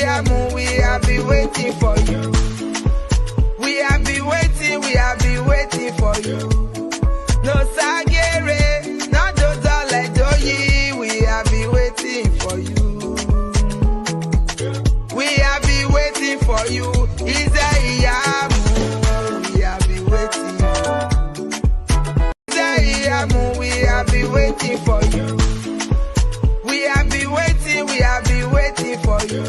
Iyamu, we have been waiting for you. We have been waiting for you. No sagere, no dozole doyi, we have been waiting for you. We have been waiting for you. Ize Iyamu, we have been waiting. Ize Iyamu, we have been waiting for you. We have been waiting for you.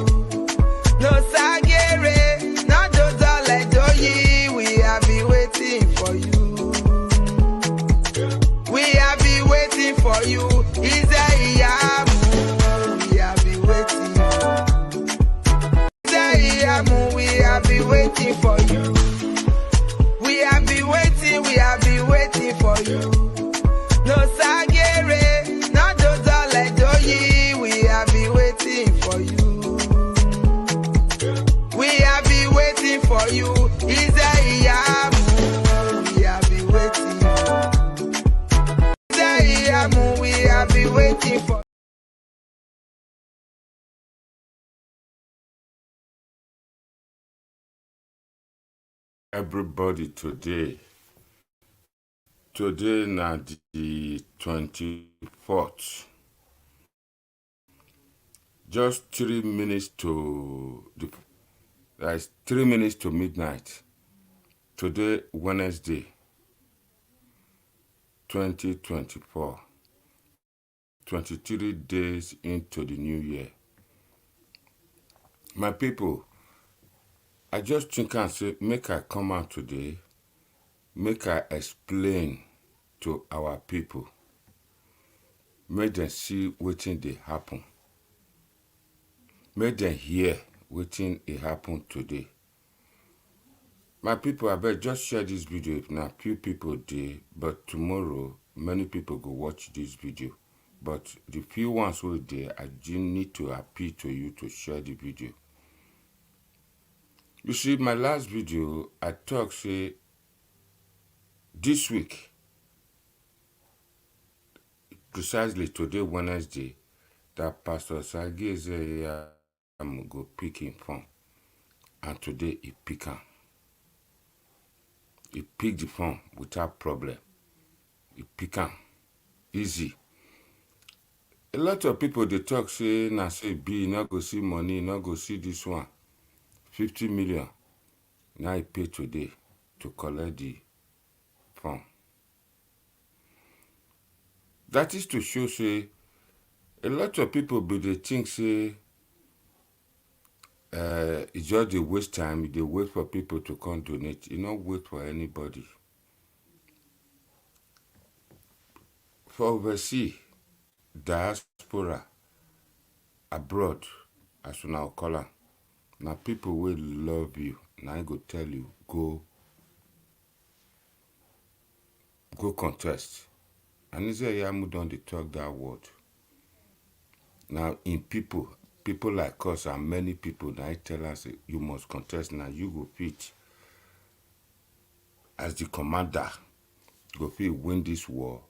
No sagere, no dozole doyi, we have been waiting for you. We have been waiting for you. Ize Iyamu, we have been waiting. Ize Iyamu, we have been waiting for you. We have been waiting for you. No sagere, no dozole doyi, we have been waiting for you. We have been waiting for you. Ize Iyamu, we have been waiting. Ize Iyamu, we have been waiting for. Everybody today na the 24th. Just 3 minutes to the, that's 3 minutes to midnight. Today, Wednesday, 2024. 23 days into the new year. My people, I just think and say, make I come out today, make I explain to our people, make them see wetin dey happen, make them hear wetin dey happen today. My people, abeg just share this video. If na few people dey, but tomorrow many people go watch this video. But the few ones wey dey, I just need to appeal to you to share the video. You see, my last video, I talk say this week, precisely today, Wednesday, that Pastor Ize Iyamu go pick him phone. And today he pick him. He pick the phone without problem. He pick him. Easy. A lot of people, they talk, say, na say, B, not go see money, not go see this one. 50 million. Now he pay today to collect the phone. That is to show, say, a lot of people, but they think, say, it's just they waste time. They wait for people to come donate. You don't wait for anybody. For overseas, diaspora, abroad, as we now call them, now people will love you. Now I go tell you, go contest. And Ize Iyamu don't dey talk that word. Now in people like us and many people, now I tell us you must contest. Now you go fit as the commander, go fit win this war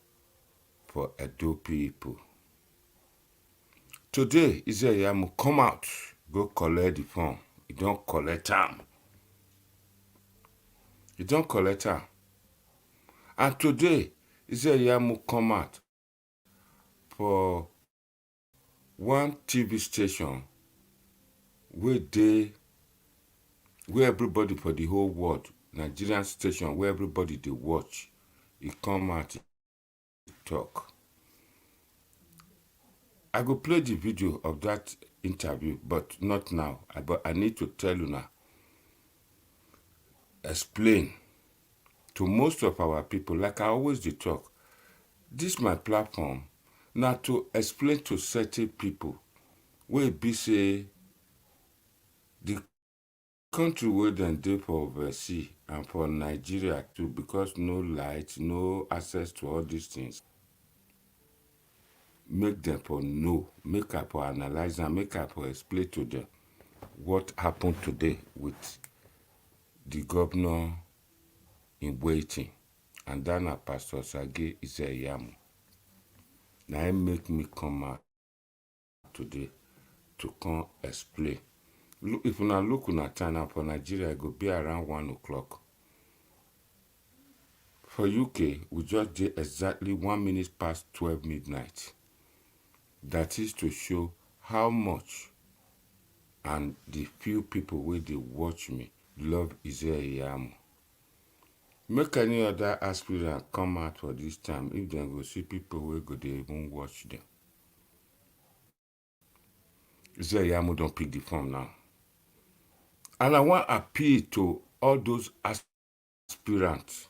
for Edo people. Today, Ize Iyamu come out, go collect the phone. He don't collect them. He don't collect them. And today, Ize Iyamu come out for one TV station where everybody for the whole world, Nigerian station where everybody they watch, he come out to talk. I go play the video of that interview, but not now. But I need to tell you now, explain to most of our people, like I always do talk. This my platform now to explain to certain people where be say the country where they dey for overseas and for Nigeria too, because no light, no access to all these things. Make them for know, make up for analyze and make up for explain to them what happened today with the governor in waiting, and then Pastor Ize Iyamu. Now it make me come out today to come explain. If una look una time now for Nigeria, it go be around 1 o'clock. For UK, we just did exactly 1 minute past 12 midnight. That is to show how much and the few people where they watch me love Ize Iyamu. Make any other aspirant come out for this time if they go see people where go they even watch them. Ize Iyamu don't pick the phone now. And I want to appeal to all those aspirants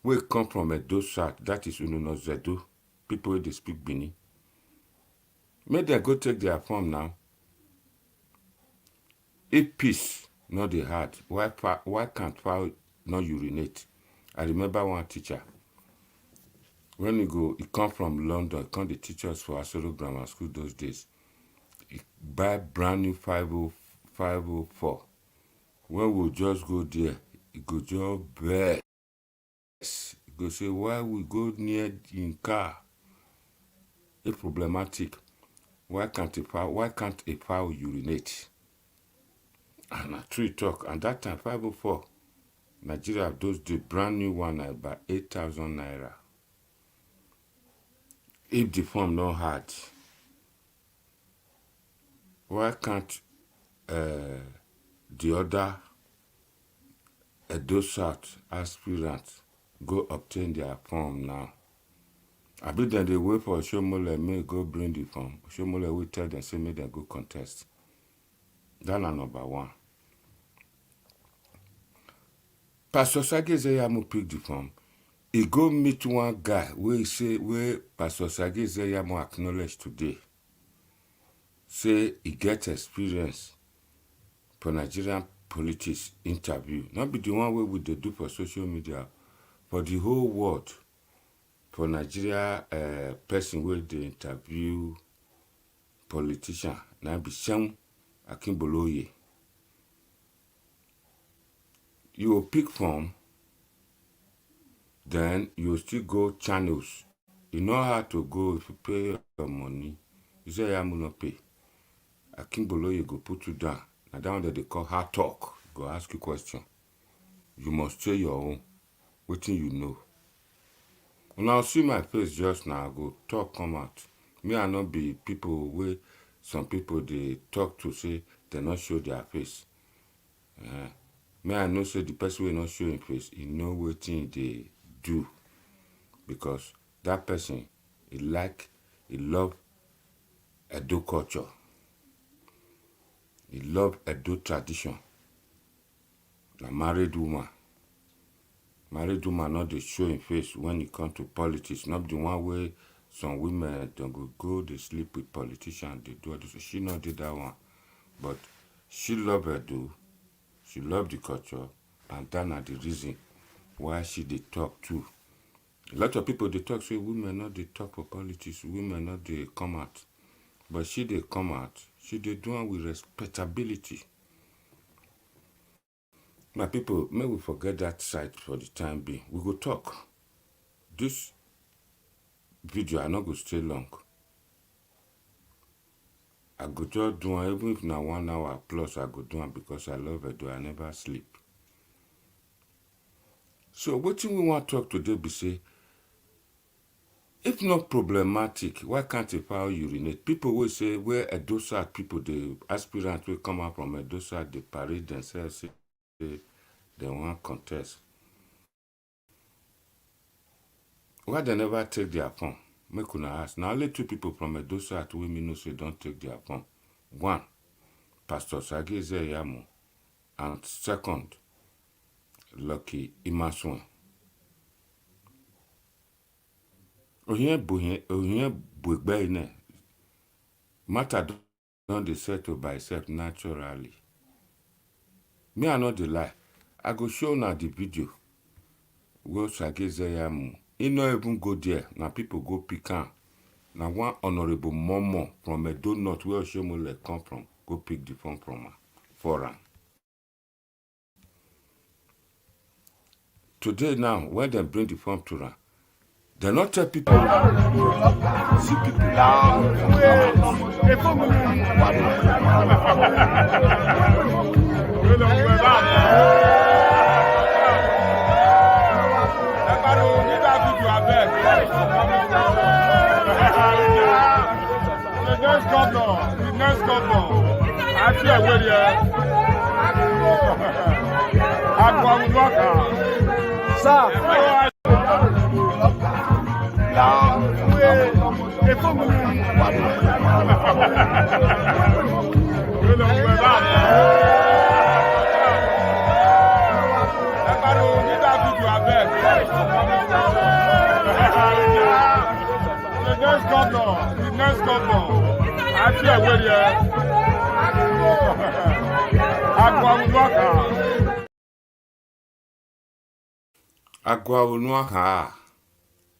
who come from Edo South, that is Ununo Zedo, people who they speak Bini. Make them go take their form now. If peace not the heart, why can't foul not urinate? I remember one teacher. When he come from London, he come the teachers for Asoro Grammar School those days. He buy brand new 504. When we just go there, he go just best. He go say, why we go near in car? It's problematic. Why can't a fowl urinate? And I true talk. And that time 504, Nigeria those the brand new one about 8,000 naira. If the form not hard, why can't the other Edo South aspirants go obtain their form now? I bet then they wait for Shomole may go bring the form. Shomole will tell them, say, make them go contest. That's number one. Pastor Ize Iyamu pick the form. He go meet one guy where Pastor Ize Iyamu acknowledge today. Say he get experience for Nigerian politics interview. Not be the one way we do for social media, for the whole world. For Nigeria person where they interview politician. Now be SEUN AKINBOLOYE. You will pick from, then you will still go channels. You know how to go if you pay your money. Ize Iyamu no pay. AKINBOLOYE go put you down. Now that one that they call hard talk. Go ask you question. You must say your own. Waiting you know. When I see my face just now, I go talk come out. Me I not be people where some people they talk to say they not show their face. Me I know say the person will not show his face, he know what thing they do. Because that person, he love Edo culture. He love Edo tradition. A married woman. Married woman not they show him face when it comes to politics. Not the one way some women don't go they sleep with politicians, they do this. She not did that one. But she love Edo. She love the culture, and that are the reason why she they talk too. A lot of people they talk say women not they talk for politics, women not they come out. But she they come out, she they do it with respectability. My people, may we forget that side for the time being. We go talk. This video I not go stay long. I go just do it, even if now 1 hour plus I go do it because I love it, I never sleep. So what we want to talk today be say, if not problematic, why can't a fowl urinate? People will say, where Edo South people, the aspirants will come out from Edo South, they parade themselves, say they want contest. Why they never take their form? Make una ask. Now only 2 people from Edo South we me know say don't take their form. One, Pastor Ize Iyamu, and second, Lucky Imasuen. Ohien buigbe ine. Matter don't they settle by itself naturally. Me I not the lie. I go show now the video. Where Ize Iyamu. He not even go there. Now people go pick am. Now one honorable Momo from Edo North where Shomole come from, go pick the phone from her for am. Today now, when they bring the phone to her, they not tell people see people. next governor, actually, I wait here. Abuja. Sir. Next governor, actually, I wait here. Abuja. Agwa Unuaha.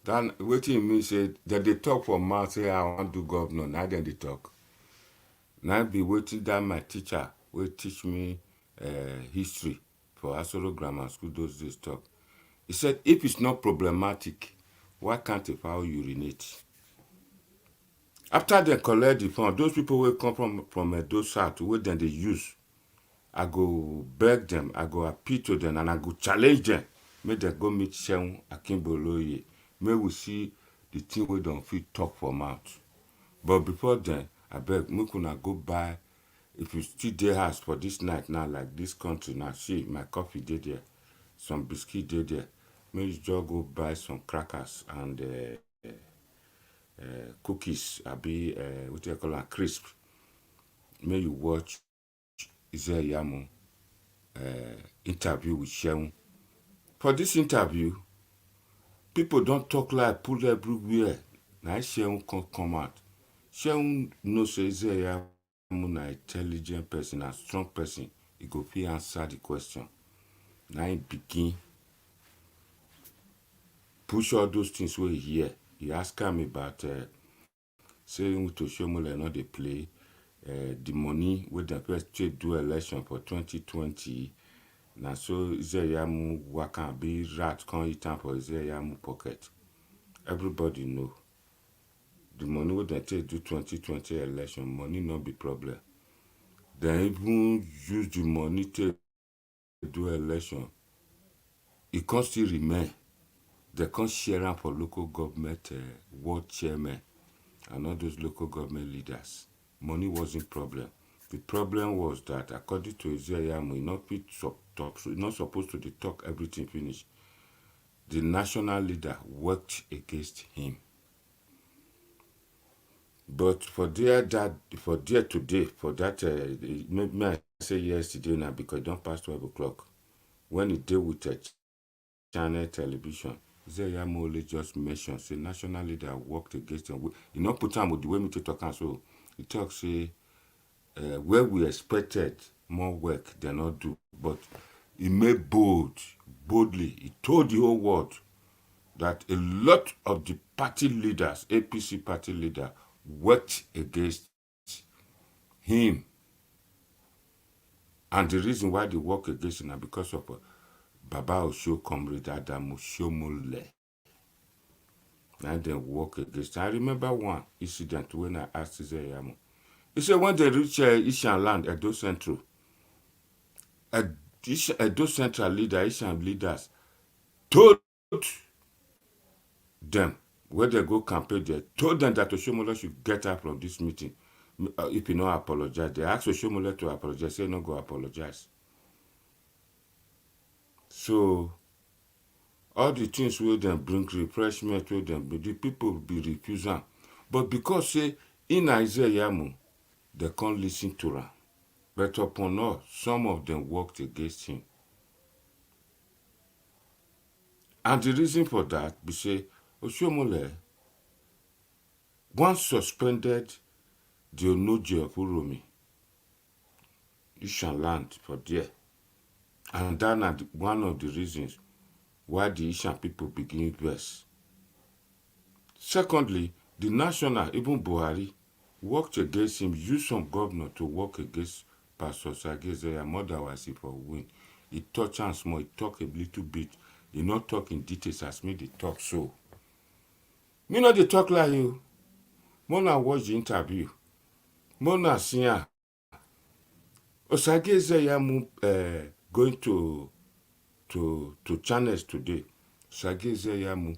Then wetin mean say that they talk for mouth say I want to do governor. Now then they talk. Now be waiting that my teacher will teach me history for Asoro Grammar School those days talk. He said if it's not problematic, why can't a fowl urinate? After they collect the fund, those people will come from those south where then they use. I go beg them, I go appeal to them, and I go challenge them. Make them go meet SEUN AKINBOLOYE. May we see the thing we don't fit talk for mouth. But before then, I beg, make una go buy. If you still there house for this night now, like this country now, see my coffee dey there, some biscuit dey there. May you just go buy some crackers and cookies, abi what do you call them, crisp. May you watch Ize Iyamu interview with SEUN. For this interview, people don't talk like pull everywhere. Now SEUN can't come out. SEUN knows say Ize Iyamu an intelligent person, a strong person. He go fit answer the question. Now he begin push all those things where he hear. He ask him about saying to Shomole not they play the money with the first do election for 2020. Now so Ize Iyamu waka be rat can't eat time for Ize Iyamu pocket. Everybody know. The money with the take do 2020 election, money not be problem. They even use the money to do election. It can't still remain. They can't share them for local government ward chairman and all those local government leaders. Money wasn't problem. The problem was that according to Ize Iyamu, not supposed to talk everything finished. The national leader worked against him. But for today, maybe I say yesterday now because it don't pass 12 o'clock. When he deal with a channel television, Ize Iyamu only just mentioned say national leader worked against him. He not put time with the way me to talk and so he talk say where we expected more work they not do. But he made boldly, he told the whole world that a lot of the party leaders, APC party leader, worked against him. And the reason why they work against him is because of Baba Osho comrade Adamu Shomole. And they work against him. I remember one incident when I asked Ize Iyamu. He said when they reach Ishan land, Edo Central, Edo Central Ishan leaders told them, where they go campaign there, told them that Oshomole should get out from this meeting. If he not apologize, they asked Oshomole to apologize, say no go apologize. So, all the things where them bring refreshment, where them the people be refusing. But because say, in Ize Iyamu, they can't listen to her. But upon all, some of them worked against him. And the reason for that, we say, Oshomole once suspended the Onoje of Uromi, Ishan land for there. And that's one of the reasons why the Ishan people begin verse. Secondly, the national, even Buhari, worked against him, used some governor to work against Pastor Ize Iyamu, otherwise he for win. He touch and small, he talk a little bit. He not talk in details as me they talk so. Me not they talk like you. Mona watch the interview. Mona siya. Ize Iyamu going to channels today. Ize Iyamu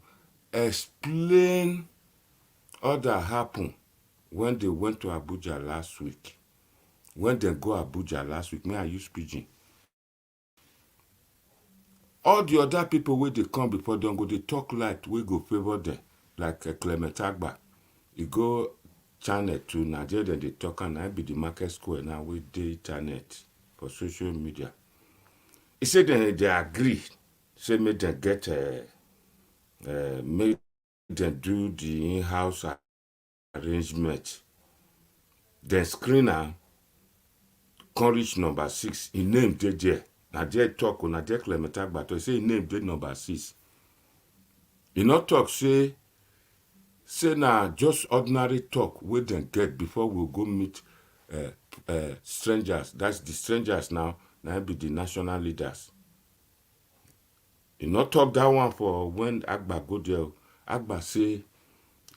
explain all that happened when they went to Abuja last week. When they go Abuja last week, may I use pidgin? All the other people wey dey come before them go dey talk light wey go favour them, like Clement Agba. He go channel to Nigeria, dem dey talk, and I be the market square now wey dey internet for social media. He say they agree, say make dem get make dem do the in-house arrangement. Dem screen am, come reach number 6. His name dey there. Na there talk, na there Clement Agba talk. Say his name dey number 6. He not talk say na just ordinary talk wey dem get before we go meet strangers. That's the strangers now. Now be the national leaders. He not talk that one for when Agba go there. Agba say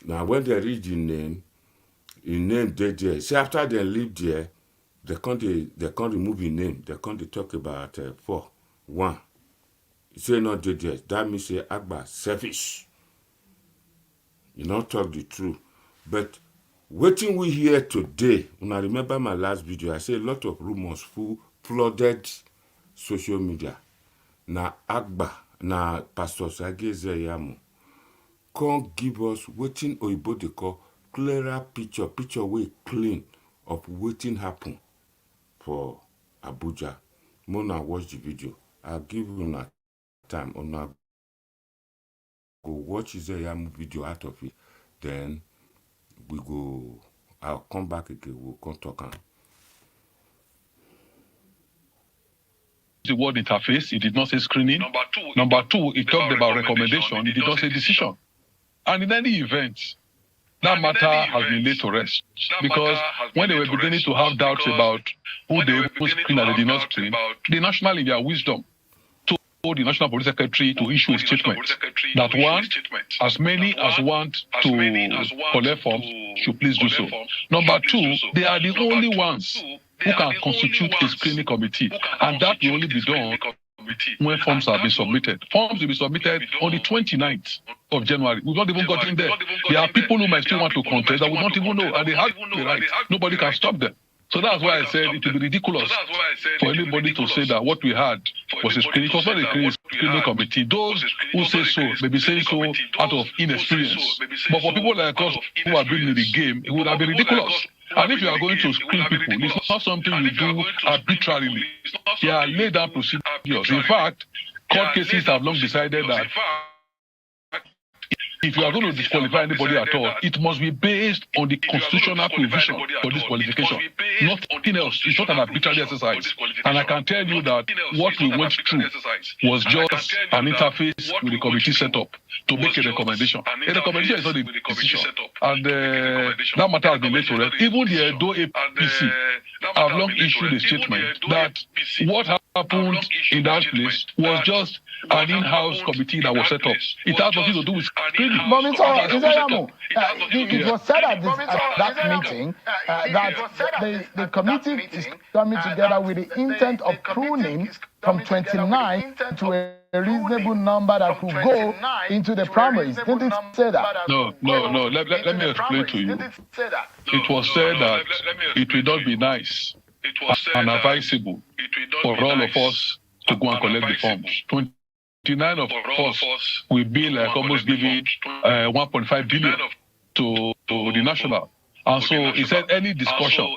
now when they read the name dey there. Say after they leave there, they can't remove his name. They can't talk about 4-1. He say not dey there. That means say Agba selfish. You not talk the truth. But wetin we hear today, when I remember my last video, I say a lot of rumors flooded social media. Na Agba, na Pastor Ize Iyamu, come give us wetin Oyibo dey call clearer picture wey clean of wetin happen for Abuja. Mona watch the video. I'll give you time. Una go watch Ize Iyamu video out of it. Then I'll come back again. We'll come talk on the word interface. He did not say screening. Number two, he talked about recommendation. He did not say decision. And in any event, that matter has been laid to rest. Because when they were beginning to have doubts about who they would screen and they did not screen, the national in their wisdom told the National Police Secretary to issue a statement that one, as many as want to collect forms should please do so. Number two, they are the only ones who can constitute a screening committee, and that will only be done when forms have been submitted. Forms will be submitted on the 29th of January. We've not even gotten there. There are people who might still want to contest that we don't even know, and they have the right. Nobody can stop them. So that's why I said it would be ridiculous for anybody to say that what we had was a screening. It was not a screening committee. Those who say so may be saying so out of inexperience. But for people like us who have been in the game, it would have been ridiculous. And if you are going to screen people, it's not something you do arbitrarily. There are laid down procedures. In fact, court cases have long decided that if you are going to disqualify anybody at all, it must be based on the constitutional provision for disqualification. Nothing else. It's not an arbitrary exercise. And I can tell you that what we went through was just an interface with the committee set up to make a recommendation. A recommendation is not a decision. And that matter has been laid to rest. Even the Edo APC have long issued a statement that what happened in that place was just an in-house committee that was set up. It has nothing to do with screening. But Mr. Ize Iyamu, it was said at that meeting that the committee is coming together with the intent of pruning from 29 to a reasonable number that could go into the primaries. Didn't it say that? No. Let me explain to you. It was said that it will not be nice and advisable for all of us to go and collect the forms. 29 of us will be like almost giving 1.5 billion to the national. And so he said any discussion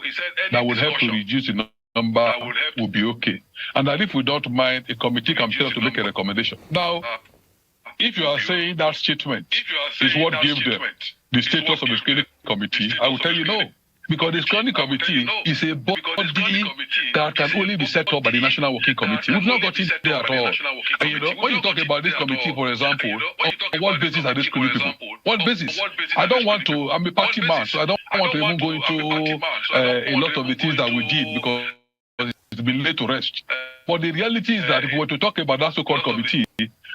that would help to reduce the number will be okay. And that if we don't mind, a committee can tell us to make a recommendation. Now, if you are saying that statement is what gave them the status of the screening committee, I will tell you no. Because the screening committee is a body that can only be set up by the National Working Committee. We've not got it there at all. And you know, when you talk about this committee, for example, on what basis are they screening people? What basis? I don't want to, I'm a party man, so I don't want to even go into a lot of the things that we did because it's been laid to rest. But the reality is that if we were to talk about that so-called committee,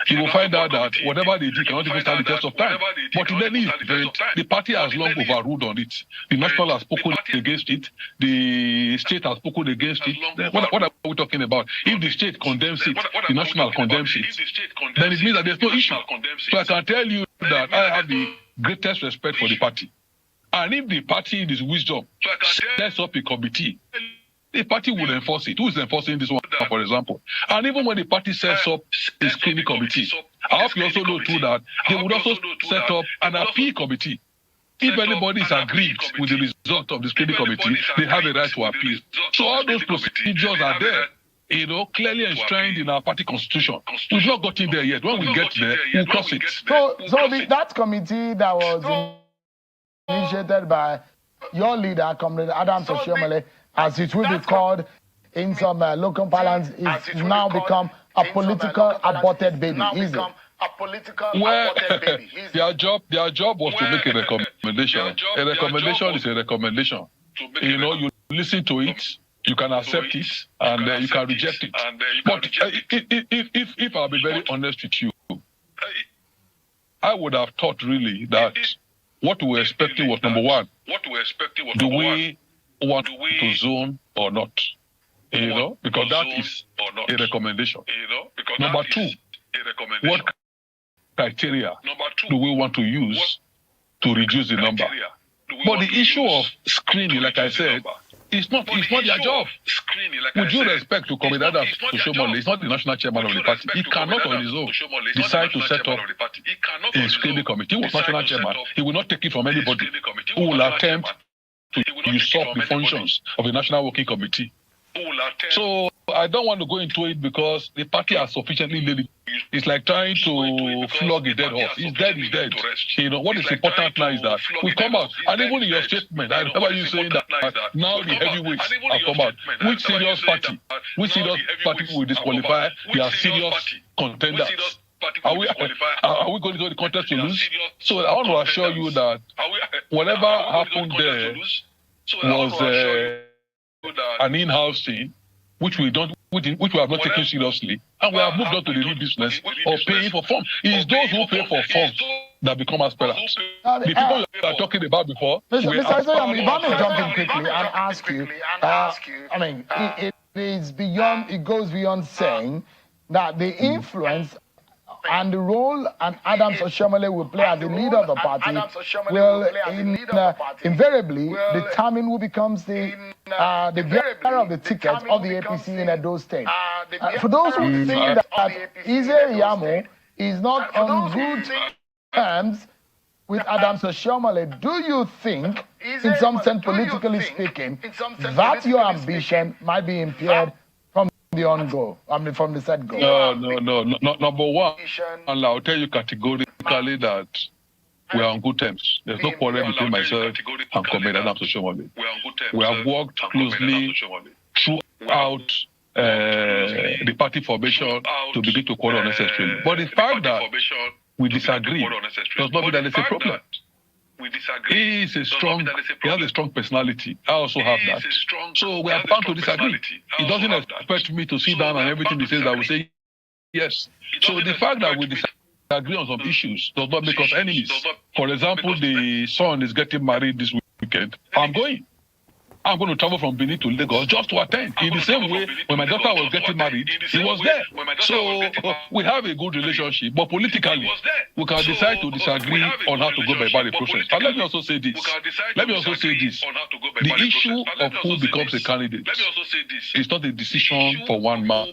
you will find out that whatever they did cannot even stand the test of time. But in any event, the party has long overruled on it. The national has spoken against it. The state has spoken against it. What are we talking about? If the state condemns it, the national condemns it, then it means that there's no issue. So I can tell you that I have the greatest respect for the party. And if the party in its wisdom sets up a committee, the party will enforce it. Who is enforcing this one, for example? And even when the party sets up a screening committee, I hope you also know too that they would also set up an appeal committee. If anybody is aggrieved with the result of the screening committee, they have a right to appeal. So all those procedures are there, clearly enshrined in our party constitution. We've not gotten there yet. When we get there, we'll cross it. So that committee that was initiated by your leader, Comrade Adams Oshiomhole, as it will be called in some local parlance, is now become a political aborted baby, is it? Well, their job was to make a recommendation. A recommendation is a recommendation. You listen to it, you can accept it, and you can reject it. But if I'll be very honest with you, I would have thought really that what we were expecting was number one, do we want to zone or not? Because that is a recommendation. Number two, what criteria do we want to use to reduce the number? But the issue of screening, like I said, it's not their job. With due respect to Comrade Adams Oshiomhole, he's not the national chairman of the party. He cannot on his own decide to set up a screening committee. He was national chairman. He will not take it from anybody who will attempt to usurp the functions of a national working committee. So I don't want to go into it because the party are sufficiently laid. It's like trying to flog a dead horse. He's dead, he's dead. What is important now is that we come out. And even in your statement, I remember you saying that now the heavyweights have come out. Which serious party will disqualify their serious contenders? Are we going to go to the contest to lose? So I want to assure you that whatever happened there was an in-house thing, which we have not taken seriously, and we have moved on to the real business of paying for forms. It is those who pay for forms that become aspirants. The people you are talking about before. Mr. Ize Iyamu, if I may jump in quickly and ask you, I mean, it goes beyond saying that the influence and the role Adams Oshiomhole will play as the leader of the party will invariably determine who becomes the bearer of the ticket of the APC in Edo State. For those who think that Ize Iyamu is not on good terms with Adams Oshiomhole, do you think, in some sense politically speaking, that your ambition might be impaired from the set go? No. Number one, and I'll tell you categorically that we are on good terms. There's no quarrel between myself and Comrade Adams Oshiomhole. We have worked closely throughout the party formation to begin to quarrel unnecessarily. But the fact that we disagree does not mean that there's a problem. He has a strong personality. I also have that. So we are bound to disagree. He doesn't expect me to sit down and everything he says I will say yes. So the fact that we disagree on some issues does not make us enemies. For example, the son is getting married this weekend. I'm going to travel from Benin to Lagos just to attend. In the same way, when my daughter was getting married, he was there. So we have a good relationship, but politically, we can decide to disagree on how to go about the process. And let me also say this. The issue of who becomes a candidate is not a decision for one man.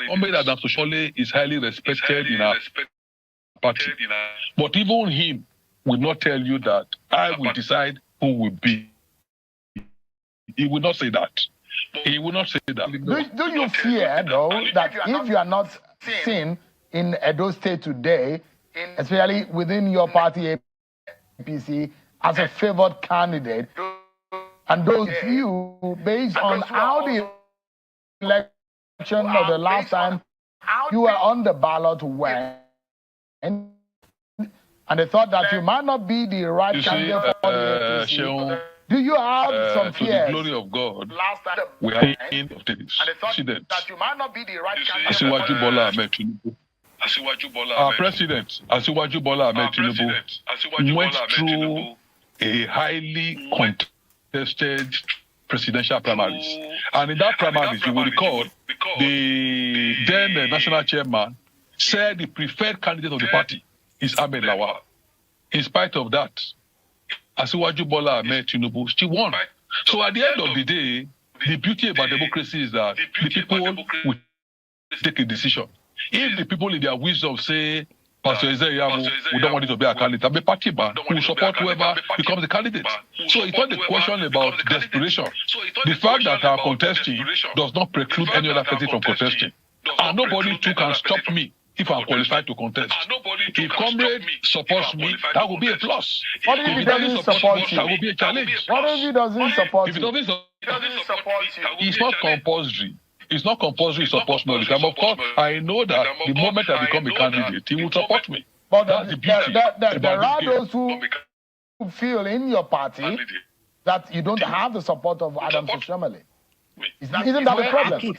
Comrade Adams Oshiomhole is highly respected in our party. But even him will not tell you that I will decide who will be. He will not say that. He will not say that. Do you fear, though, that if you are not seen in Edo State today, especially within your party, APC, as a favored candidate, and those views based on how the election of the last time you were on the ballot went, and they thought that you might not be the right candidate for the APC? Do you have some fears? To the glory of God, we are in of this president. Asiwaju Bola Ahmed Tinubu. Our president, Asiwaju Bola Ahmed Tinubu, went through a highly contested presidential primaries. And in that primaries, you will recall, the then national chairman said the preferred candidate of the party is Ahmed Lawal. In spite of that, Asiwaju Bola Ahmed Tinubu, she won. So at the end of the day, the beauty about democracy is that the people will take a decision. If the people in their wisdom say, Pastor Ize Iyamu, we don't want you to be a candidate, I'm a party man who will support whoever becomes the candidate. So it's not the question about desperation. The fact that I'm contesting does not preclude any other person from contesting. And nobody too can stop me if I'm qualified to contest. If comrade supports me, that will be a plus. What if he doesn't support you? That will be a challenge. What if he doesn't support If he you? doesn't support you, it's not compulsory. It's not compulsory to support me all the time. Of course, I know that the moment I become a candidate, he will support me. But That's the beauty there are about this those who feel in your party that you don't have the support of Adams Oshiomhole. Isn't that a problem?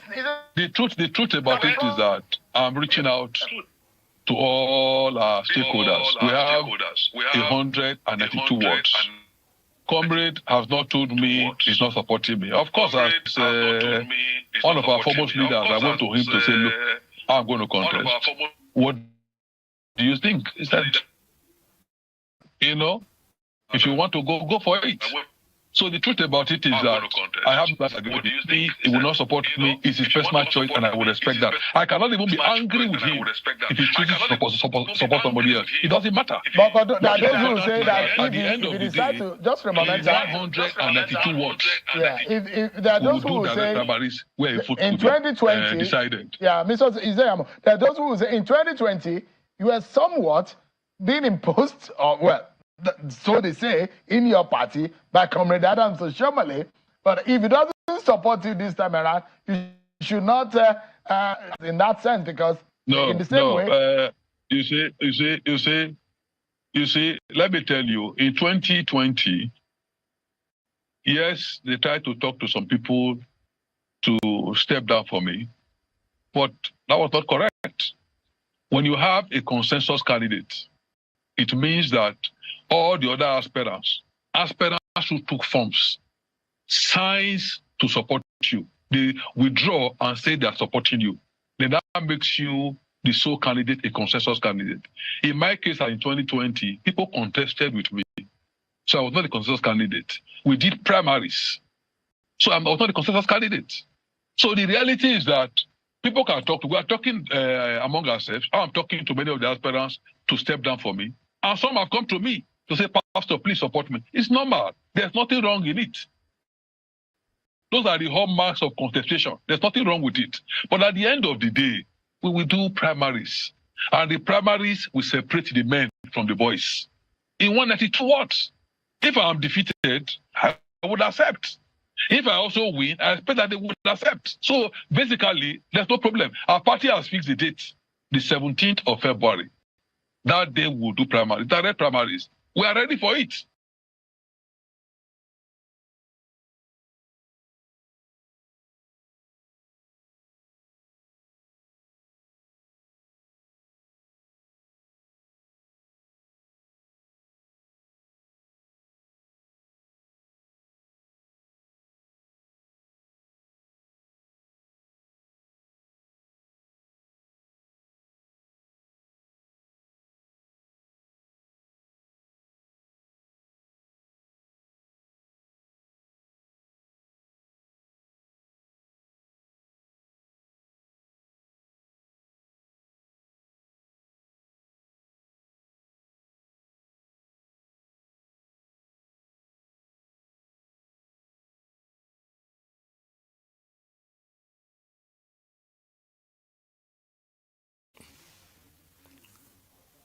The truth about it is that I'm reaching out to all our stakeholders. We have 192 words. Comrade has not told me he's not supporting me. Of course, as one of our foremost leaders, I went to him to say, look, I'm going to contest. What do you think? He said, if you want to go for it. So the truth about it is that I have that agreement with me. He will not support me. It's his personal choice, and I will respect that. I cannot even be angry with him if he chooses to support somebody else. It doesn't matter. But there are those who say that at the end if of he the decides day, to just remember that 192 words. yeah, if there are those who will say in 2020 decided. Yeah, Mr. Ize Iyamu, there are those who will say in 2020 you were somewhat being imposed, or well, so they say, in your party by Comrade Adams Oshiomhole. But if he doesn't support you this time around, you should not, in that sense, because in the same way. You see, let me tell you, in 2020, yes, they tried to talk to some people to step down for me, but that was not correct. When you have a consensus candidate, it means that all the other aspirants who took forms, signs to support you, they withdraw and say they are supporting you. Then that makes you the sole candidate, a consensus candidate. In my case, in 2020, people contested with me. So I was not a consensus candidate. We did primaries. So I was not a consensus candidate. So the reality is that people can talk. We are talking among ourselves. I'm talking to many of the aspirants to step down for me. And some have come to me to say, Pastor, please support me. It's normal. There's nothing wrong in it. Those are the hallmarks of contestation. There's nothing wrong with it. But at the end of the day, we will do primaries. And the primaries will separate the men from the boys. In 192 words. If I am defeated, I would accept. If I also win, I expect that they would accept. So basically, there's no problem. Our party has fixed the date, the 17th of February. That day we'll do primaries, direct primaries. We are ready for it.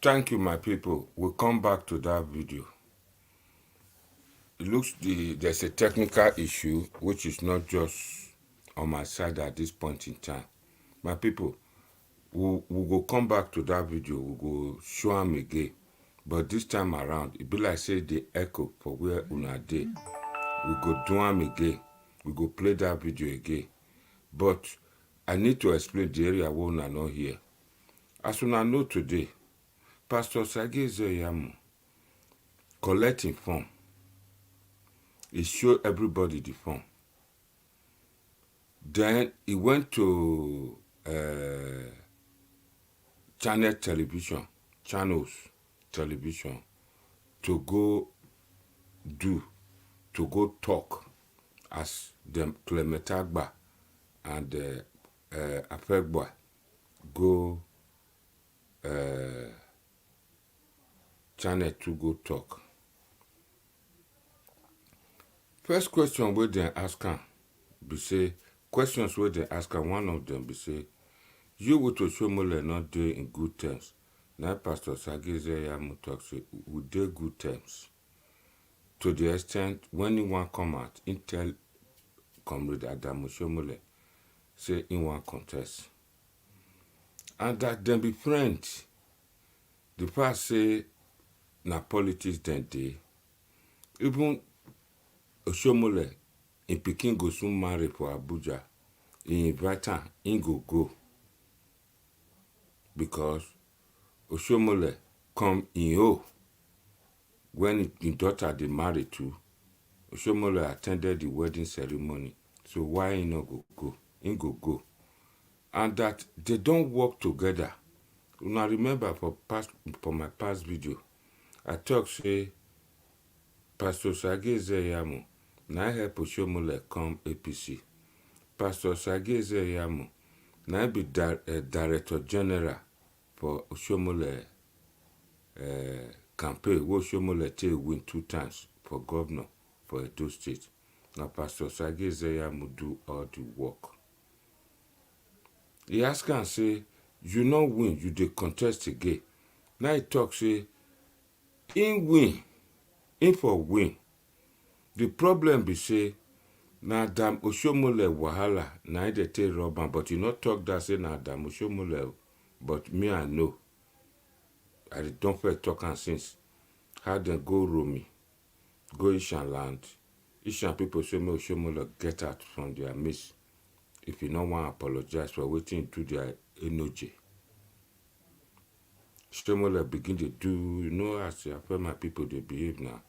Thank you, my people. We'll come back to that video. It looks there's a technical issue which is not just on my side at this point in time. My people, we'll go come back to that video. We'll go show them again. But this time around, it be like say the echo for where una dey. We go do them again. We go play that video again. But I need to explain the area where una not here. As una know today, Pastor Ize Iyamu collecting form. He showed everybody the form. Then he went to channels television to go do to go talk as them Clementagba and Afegba go Channel to go talk. First question where they ask am be say questions where they ask am, one of them be say you with Oshomole not dey in good terms. Now Pastor Ize Iyamu talk say we dey good terms. To the extent when he want come out, he tell Comrade Adam Oshomole say he want contest. And that them be friends. The past say na politics then dey. Even Oshomole in Pikin go soon marry for Abuja. He invite am, he go. Because Oshomole come in O when his daughter they married to. Oshomole attended the wedding ceremony. So why he not go? He go. And that they don't work together. Una remember for my past video, I talk say Pastor Ize Iyamu na help Oshomole come APC. Pastor Ize Iyamu na be Director General for Oshomole campaign where Oshomole take win 2 times for governor for Edo State. Now Pastor Ize Iyamu do all the work. He ask am say, you no win, you dey contest again. Now he talk say, in win, in for win. The problem be say, na Adam Oshomole wahala, na they take rob am, but you not talk that say na Adam Oshomole, but me I know. I don't feel talk am since. How them go Romi, go Ishan land. Ishan people say me Oshomole get out from their midst. If you don't want to apologize for waiting to their energy. Oshomole begin to do, you know, as I feel my people they behave now.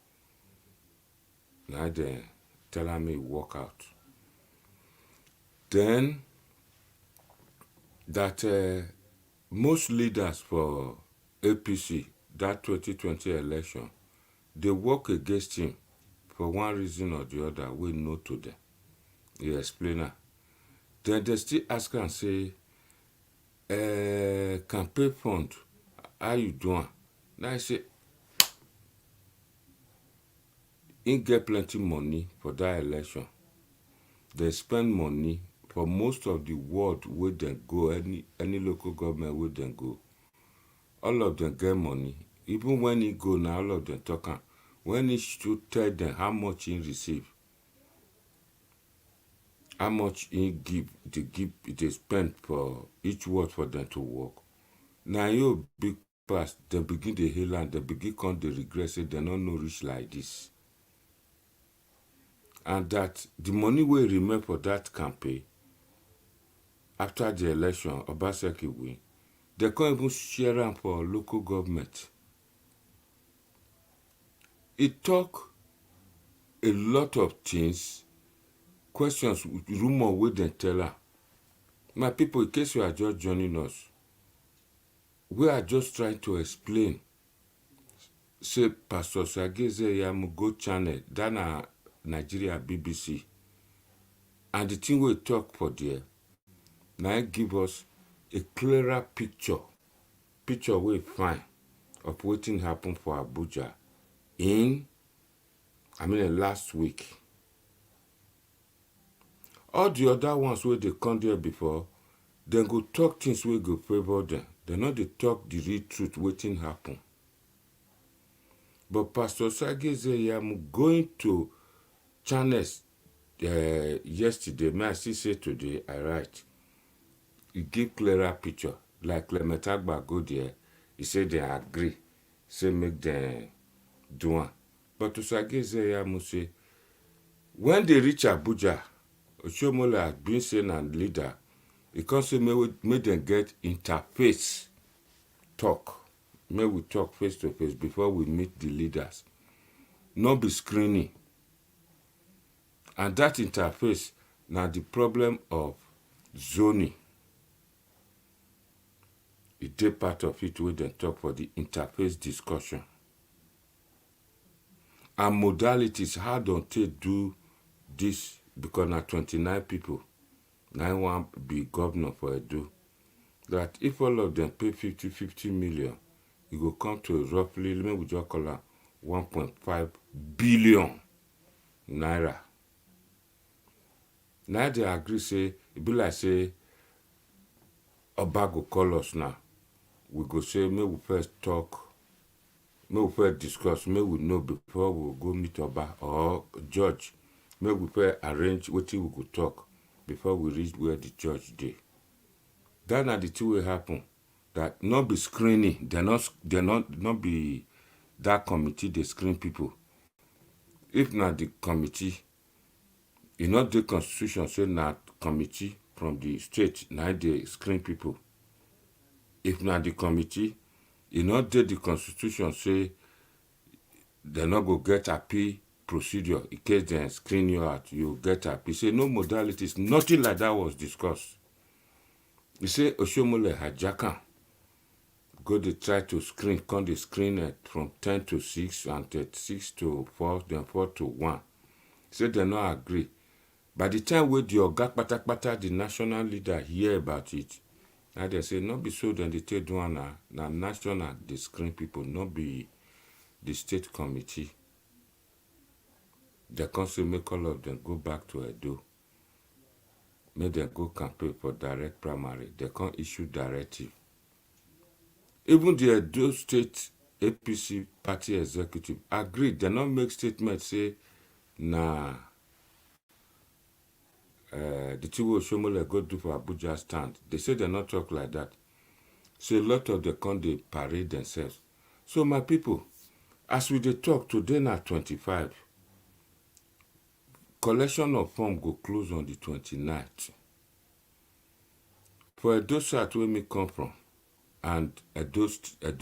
Now they telling me walk out. Then that most leaders for APC that 2020 election, they work against him for one reason or the other. We know to them. He explain that. Then they still ask and say, campaign fund, how you doing? Now I say, he get plenty money for that election. They spend money for most of the world where they go, any local government where they go. All of them get money. Even when he go now, all of them talking. When he should tell them how much he receive, how much he give, they spend for each word for them to work. Now you big pass, they begin the hail and they begin come the regret, say they don't know rich like this. And that the money will remain for that campaign after the election, Obaseki win, they can't even share them for local government. It talk a lot of things, questions, rumor we then tell her. My people, in case you are just joining us, we are just trying to explain. Say Pastor Ize Iyamu go channel, that na Nigeria BBC. And the thing we talk for there, now give us a clearer picture we find of what happened for Abuja last week. All the other ones where they come there before, then go talk things we go favor them. They not they talk the real truth waiting happen. But Pastor Ize Iyamu going to channels yesterday, may I still say today, I write. He give clearer picture. Like Clementagba go there, he said they agree, say make them do it. But to Ize Iyamu say, when they reach Abuja, Oshomole has been saying and leader, he can say make them get interface talk. May we talk face to face before we meet the leaders. Not be screening. And that interface, now the problem of zoning. It is part of it where they talk for the interface discussion. and modalities, how don't they do this? Because now 29 people, now one be governor for Edo. That if all of them pay 50 million, it will come to roughly, let me just call it 1.5 billion naira. Now they agree, say, it be like say, Oba go call us now. We go say, may we first talk, may we first discuss, may we know before we go meet Oba or judge. May we first arrange what we go talk before we reach where the judge dey. That na the two will happen. That not be screening, they not be that committee they screen people. If not the committee, you know the constitution say not committee from the state, now they screen people. If not the committee, you know the constitution say they not go get appeal procedure in case they screen you out, you get appeal. Say no modalities, nothing like that was discussed. You say Oshomole Hajaka go they try to screen, come they screen it from 10 to 6 and 6 to 4, then 4 to 1. Say they not agree. By the time with your Gakpata, the national leader hear about it, now they say not be so then they take one now national they screen people, not be the state committee. They can't say make all of them go back to Edo. Make them go campaign for direct primary. They can't issue directive. Even the Edo State APC party executive agreed. They not make statement say, nah, the Chiwo Shomole go do for Abuja stand. They say they not talk like that. So a lot of them come they parade themselves. So my people, as we they talk today na 25, collection of form go close on the 29th. For Edo South where me come from, and Edo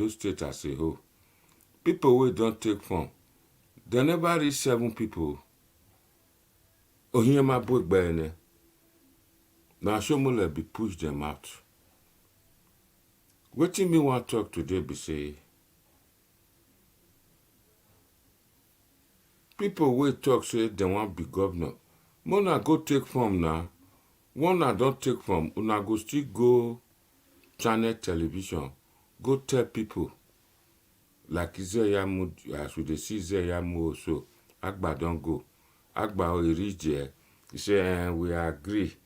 State as a whole, people who don't take form, they never reach 7 people. Ohiyema book by now Shomole be push them out. What me want to talk today be say, people will talk say they want be governor. Mona go take form now. One I don't take form, una go still go channel television, go tell people like Ize Iyamu, as we dey see Ize Iyamu also, Agba don't go. Agba he reach there, he say we agree.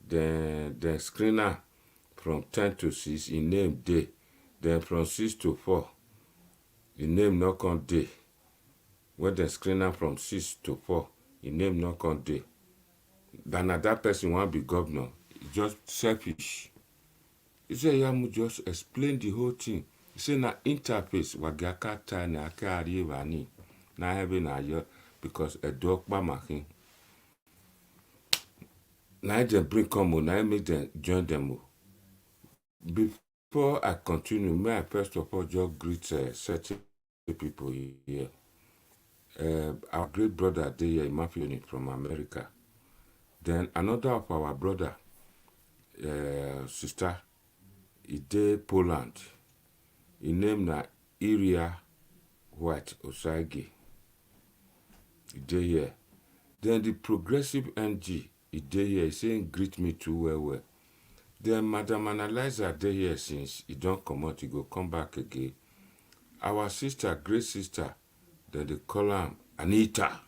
Then the screener from 10 to 6, he name day. Then from 6 to 4, he name not on day. When the screener from 6 to 4, he name not on day. Then that person want be governor, just selfish. Ize Iyamu just explain the whole thing. He say na interface wagaka ta na akari wani na heaven na yo because a dog ba making. Now they bring come now make them join them. Before I continue, may I first of all just greet certain people here. Our great brother there, Matthew from America. Then another of our brother, sister, Ide Poland. He named na Iria White Osage. Ide here. Then the progressive NG. He dey here saying greet me too well. Then Madam Analyzer dey here since he don't come out, he go come back again. Our sister, great sister, then they call her Anita,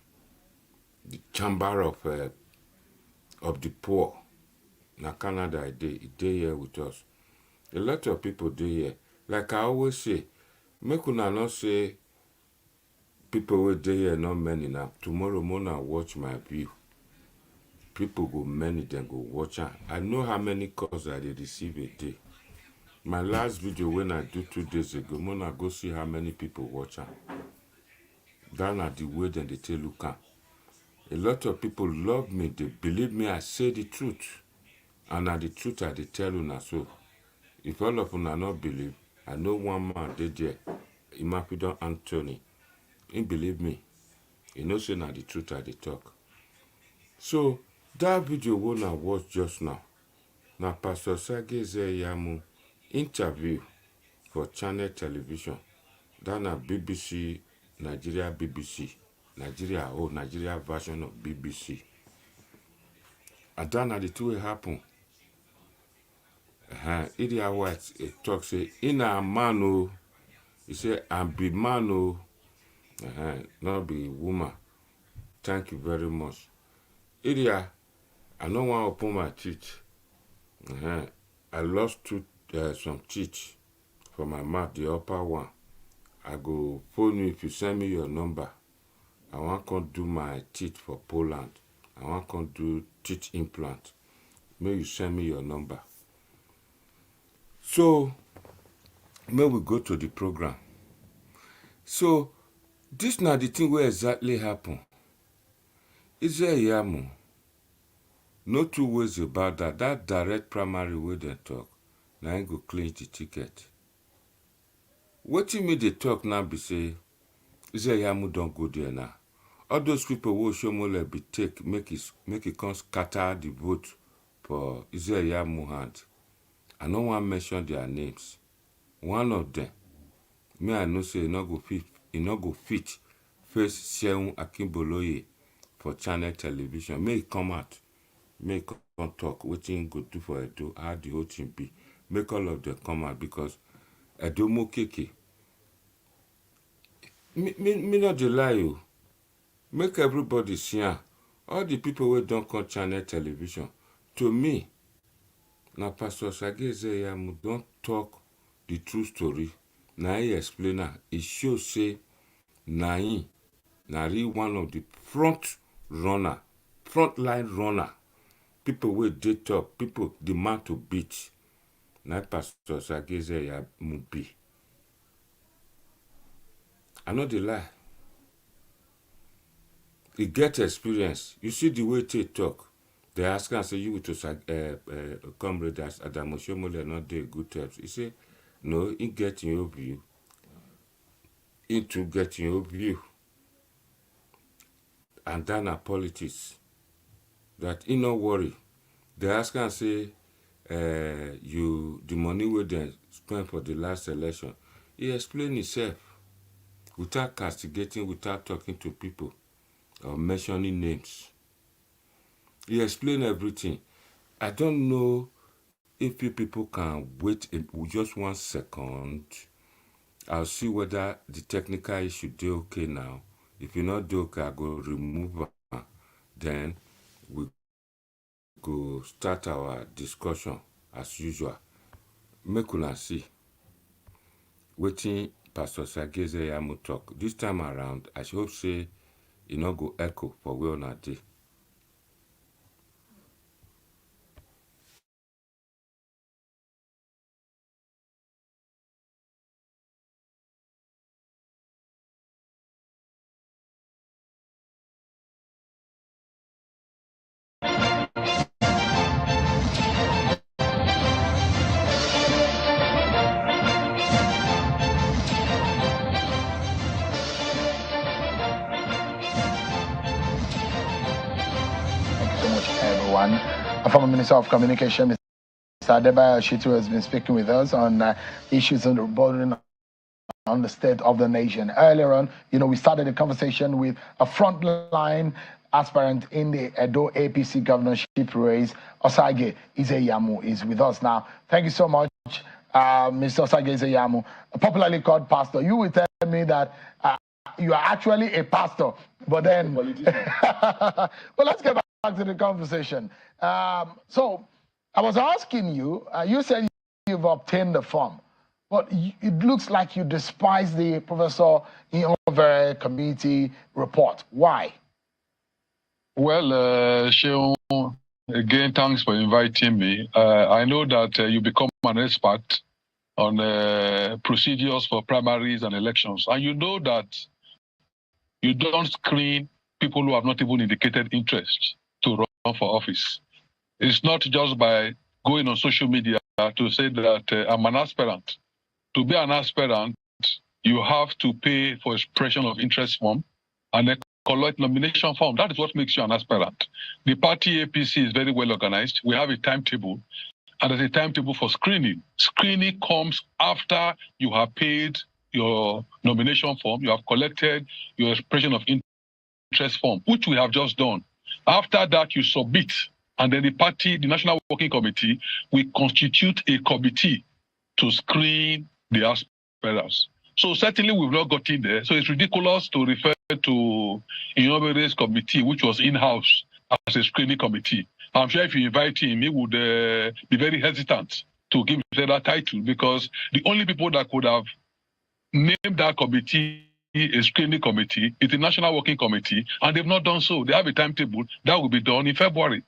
the chamber of the poor. Na Canada he dey here with us. A lot of people dey here. Like I always say, make una not say people will dey here not many now. Tomorrow morning watch my view. People go many, then go watch her. I know how many calls I receive a day. My last video when I do 2 days ago, Mona go see how many people watch her. That are the way then they tell look at. A lot of people love me, they believe me, I say the truth. And now the truth I they tell you now. So if all of you not believe, I know one man did there, Imapidon Anthony. He believe me. He knows say now the truth I they talk. So that video we now watch just now. Now Pastor Ize Iyamu interview for Channel Television. That na BBC, Nigeria BBC. Nigeria, Nigeria version of BBC. And then the two will happen. Idia White talk say, in a man, oh, he say, I'm be man, oh, not be woman. Thank you very much. Idia, I don't want to open my teeth. I lost some teeth from my mouth, the upper one. I go phone you if you send me your number. I want to do my teeth for Poland. I want to do teeth implant. May you send me your number. So, may we go to the program. So, this now the thing where exactly happen. Ize Iyamu. No two ways about that. That direct primary way they talk. Now I go clinch the ticket. What you mean they talk now be say, Ize Iyamu don't go there now. All those people who show more be take, make it come scatter the vote for Ize Iyamu hand. I don't want to mention their names. One of them, me I know say he no go fit face SEUN AKINBOLOYE for Channeltv. May he come out. Make come talk wetin go do for Edo, how the whole thing be. Make all of them come out because Edo mo keke. Me not dey lie you. Make everybody see am. All the people who don't come Channeltv, to me, now Pastor Ize Iyamu don't talk the true story. Now he explain am. He show say na real one of the front line runner. People will date up, people demand to beat. Now Pastor Ize Iyamu be. I know the lie. He get experience. You see the way they talk. They ask and say, you to comrade Adamoshomole not do good terms. He say, no, he get in your view. Into getting your view. And then politics. That he no worry. They ask and say, the money we they spent for the last election. He explained himself without castigating, without talking to people or mentioning names. He explained everything. I don't know if you people can wait just 1 second. I'll see whether the technical issue do okay now. If you not do okay, I go remove her. Then we go start our discussion as usual. Make una see. Waiting Pastor Ize Iyamu talk. This time around, I hope say it not go echo for where on a day. Our former Minister of Communication, Mr. Adebayo Shitu, has been speaking with us on issues bordering on the state of the nation. Earlier on, we started a conversation with a frontline aspirant in the Edo APC governorship race. Ize Iyamu is with us now. Thank you so much, Mr. Ize Iyamu, popularly called Pastor. You will tell me that you are actually a pastor, but then... Well, let's get back to the conversation. So I was asking you, you said you've obtained the form, but it looks like you despise the Professor Iyamu committee report. Why? Well, Seun, again, thanks for inviting me. I know that you become an expert on procedures for primaries and elections, and you know that you don't screen people who have not even indicated interest to run for office. It's not just by going on social media to say that I'm an aspirant. To be an aspirant, you have to pay for expression of interest form and then collect nomination form. That is what makes you an aspirant. The party APC is very well organized. We have a timetable, and there's a timetable for screening. Screening comes after you have paid your nomination form, you have collected your expression of interest interest form, which we have just done. After that, you submit, and then the party, the National Working Committee, will constitute a committee to screen the aspirants. So certainly we've not got in there. So it's ridiculous to refer to Iyamu's committee, which was in-house, as a screening committee. I'm sure if you invite him, he would be very hesitant to give that title, because the only people that could have named that committee a screening committee is the National Working Committee, and they've not done so. They have a timetable that will be done in February.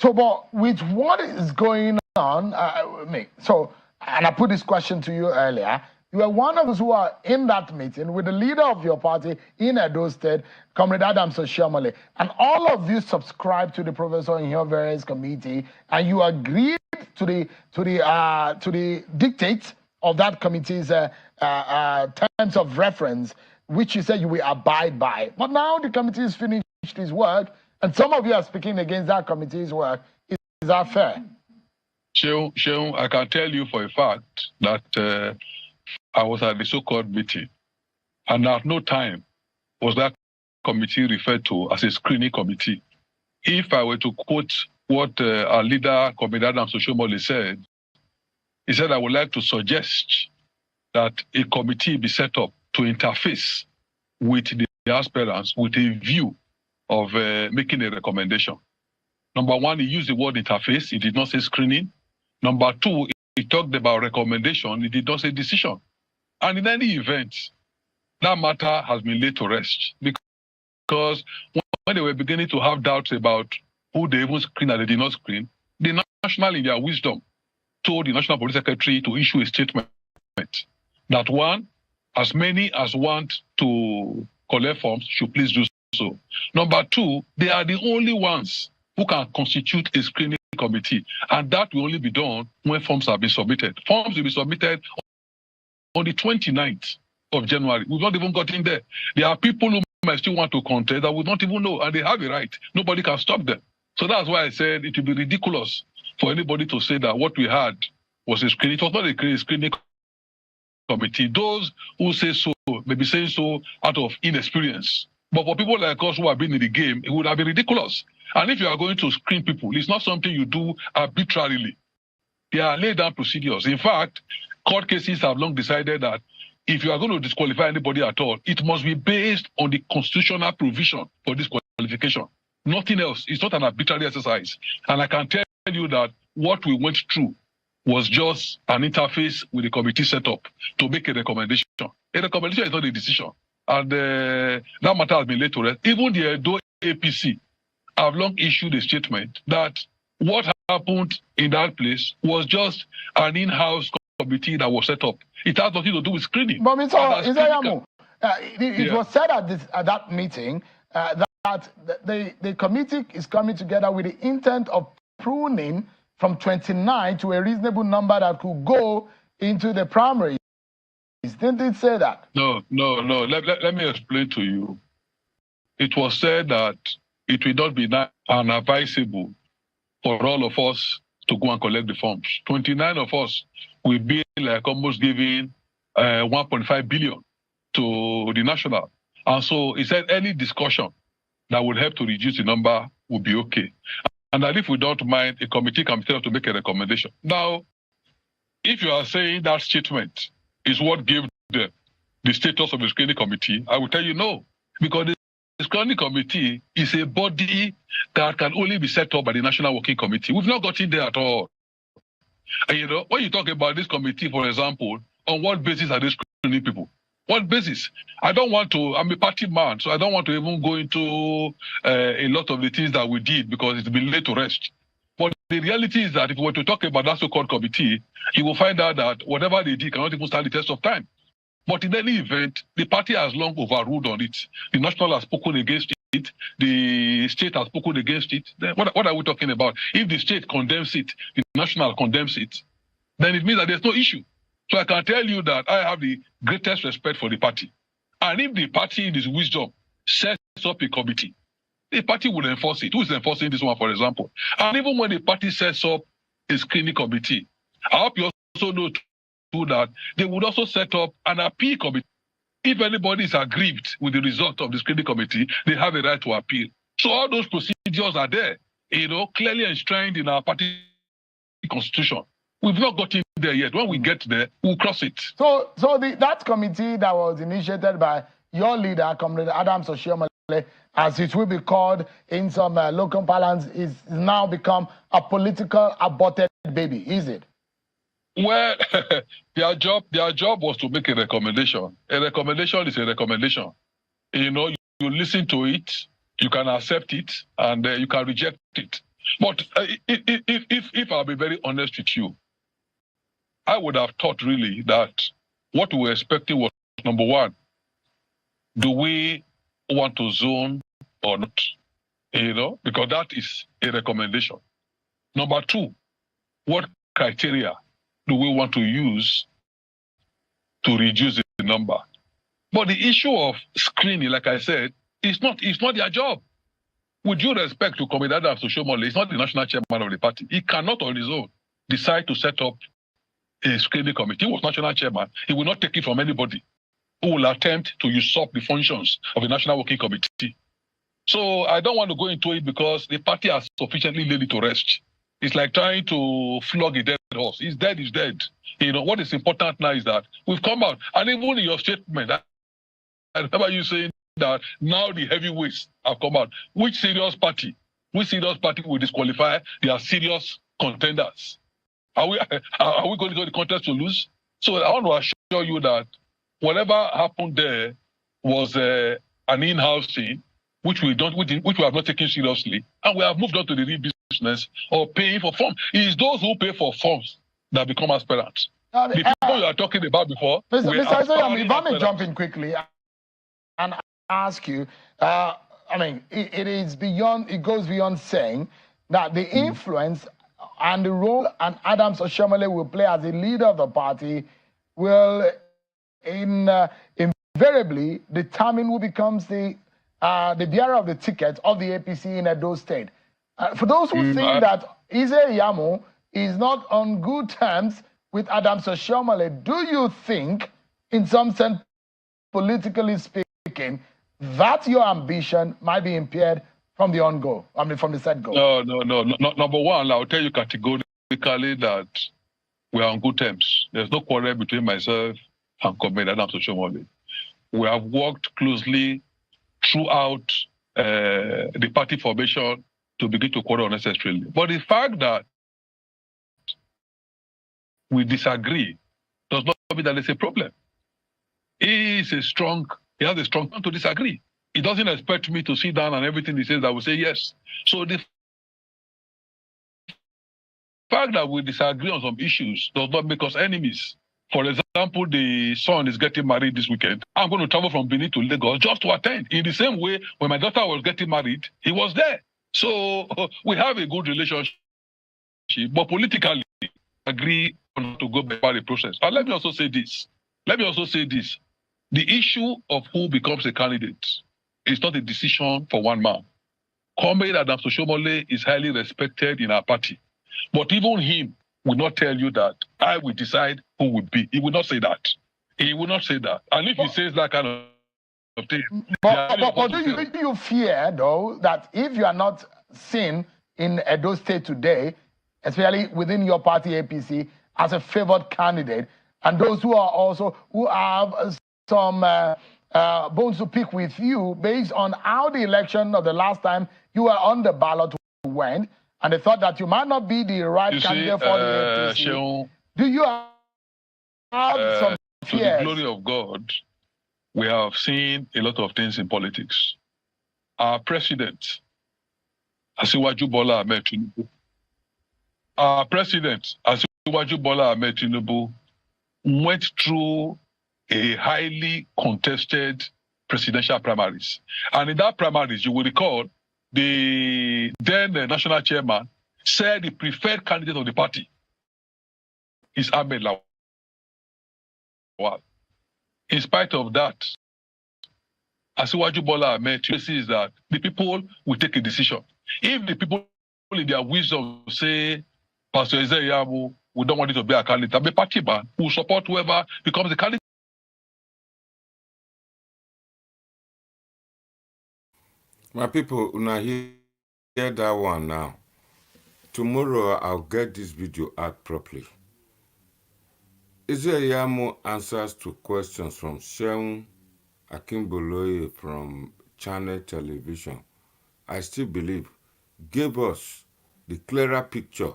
So, but with what is going on, and I put this question to you earlier, you were one of those who are in that meeting with the leader of your party in Edo State, Comrade Adams Oshiomhole, and all of you subscribed to the Professor Iyamu's committee, and you agreed to the dictates of that committee's terms of reference, which you said you will abide by. But now the committee has finished its work, and some of you are speaking against that committee's work. Is that fair? Seun, I can tell you for a fact that I was at the so-called meeting, and at no time was that committee referred to as a screening committee. If I were to quote what our leader, Comrade Adams Oshiomhole, said, he said, I would like to suggest that a committee be set up to interface with the aspirants with a view of making a recommendation. Number one, he used the word interface. He did not say screening. Number two, he talked about recommendation. He did not say decision. And in any event, that matter has been laid to rest, because when they were beginning to have doubts about who they even screen and they did not screen, the National, in their wisdom, told the National Police Secretary to issue a statement that one, as many as want to collect forms should please do so. Number two, they are the only ones who can constitute a screening committee, and that will only be done when forms have been submitted. Forms will be submitted on the 29th of January. We've not even got in there. There are people who might still want to contest that we don't even know, and they have a right. Nobody can stop them. So that's why I said it would be ridiculous for anybody to say that what we had was a screening. It was not a screening committee. Those who say so may be saying so out of inexperience. But for people like us who have been in the game, it would have been ridiculous. And if you are going to screen people, it's not something you do arbitrarily. There are laid down procedures. In fact, court cases have long decided that if you are going to disqualify anybody at all, it must be based on the constitutional provision for disqualification. Nothing else. It's not an arbitrary exercise. And I can tell you that what we went through was just an interface with the committee set up to make a recommendation. A recommendation is not a decision. And that matter has been laid to rest. Even the Edo APC have long issued a statement that what happened in that place was just an in-house committee that was set up. It has nothing to do with screening. But Mr. Ize Iyamu, it was said at that meeting that the committee is coming together with the intent of pruning from 29 to a reasonable number that could go into the primaries. Didn't it say that? No. Let me explain to you. It was said that it will not be unadvisable for all of us to go and collect the forms. 29 of us will be like almost giving 1.5 billion to the national. And so he said any discussion that would help to reduce the number would be okay. And that if we don't mind, a committee can be set up to make a recommendation. Now, if you are saying that statement is what gave the status of the screening committee, I will tell you no. Because the screening committee is a body that can only be set up by the National Working Committee. We've not got in there at all. And when you talk about this committee, for example, on what basis are they screening people? What basis? I'm a party man, so I don't want to even go into a lot of the things that we did because it's been laid to rest. But the reality is that if we were to talk about that so-called committee, you will find out that whatever they did cannot even stand the test of time. But in any event, the party has long overruled on it. The national has spoken against it. The state has spoken against it. Then what are we talking about? If the state condemns it, the national condemns it, then it means that there's no issue. So I can tell you that I have the greatest respect for the party. And if the party in its wisdom sets up a committee, the party will enforce it. Who is enforcing this one, for example? And even when the party sets up a screening committee, I hope you also know too that they would also set up an appeal committee. If anybody is aggrieved with the result of the screening committee, they have a right to appeal. So all those procedures are there, clearly enshrined in our party constitution. We've not gotten there yet. When we get there, we'll cross it. So that committee that was initiated by your leader, Comrade Adams Oshiomhole, as it will be called in some local parlance, is now become a political aborted baby, is it? Well, their job was to make a recommendation. A recommendation is a recommendation. You listen to it, you can accept it, and you can reject it. But if I'll be very honest with you, I would have thought really that what we were expecting was, number one, do we want to zone or not? Because that is a recommendation. Number two, what criteria do we want to use to reduce the number? But the issue of screening, like I said, it's not their job. With due respect to Comrade Adams Oshiomhole, he's not the national chairman of the party. He cannot on his own decide to set up a screening committee. He was national chairman. He will not take it from anybody who will attempt to usurp the functions of the National Working Committee. So I don't want to go into it because the party has sufficiently laid it to rest. It's like trying to flog a dead horse. He's dead, he's dead. What is important now is that we've come out, and even in your statement, I remember you saying that now the heavyweights have come out. Which serious party will disqualify their serious contenders? Are we going to go to the contest to lose? So I want to assure you that whatever happened there was an in-house thing, which we have not taken seriously, and we have moved on to the real business of paying for forms. It is those who pay for forms that become aspirants. The people you are talking about before. Mr. Ize Iyamu, if I may jump in quickly and ask you, it goes beyond saying that the influence and the role and Adams Oshiomhole will play as a leader of the party will invariably determine who becomes the bearer of the ticket of the APC in Edo State. For those who think that Ize Iyamu is not on good terms with Adams Oshiomhole, do you think, in some sense, politically speaking, that your ambition might be impaired from from the set go? No. Number one, I'll tell you categorically that we are on good terms. There's no quarrel between myself and Comrade Adams Oshiomhole. We have worked closely throughout the party formation to begin to quarrel unnecessarily. But the fact that we disagree does not mean that there's a problem. He has a strong point to disagree. He doesn't expect me to sit down and everything he says I will say yes. So the fact that we disagree on some issues does not make us enemies. For example, the son is getting married this weekend. I'm going to travel from Benin to Lagos just to attend. In the same way, when my daughter was getting married, he was there. So we have a good relationship, but politically agree on to go by the process. And let me also say this. The issue of who becomes a candidate is not a decision for one man. Comrade Adams Oshiomhole is highly respected in our party. But even him will not tell you that I will decide who will be. He will not say that. And if he says that kind of thing... But do you fear, though, that if you are not seen in Edo State today, especially within your party APC, as a favored candidate, and those who have some bones to pick with you based on how the election of the last time you were on the ballot went, and they thought that you might not be the right candidate for the APC. Do you have some fears? To the glory of God, we have seen a lot of things in politics. Our president, Asiwaju Bola Ahmed Tinubu, went through a highly contested presidential primaries. And in that primaries, you will recall, the then national chairman said the preferred candidate of the party is Ahmed Lawal. In spite of that, Asiwaju Bola Ahmed says that the people will take a decision. If the people in their wisdom say, Pastor Ize Iyamu, we don't want it to be a candidate, the party man will support whoever becomes the candidate. My people, una hear that one now. Tomorrow I'll get this video out properly. Ize Iyamu answers to questions from SEUN AKINBOLOYE from Channeltv. I still believe gave us the clearer picture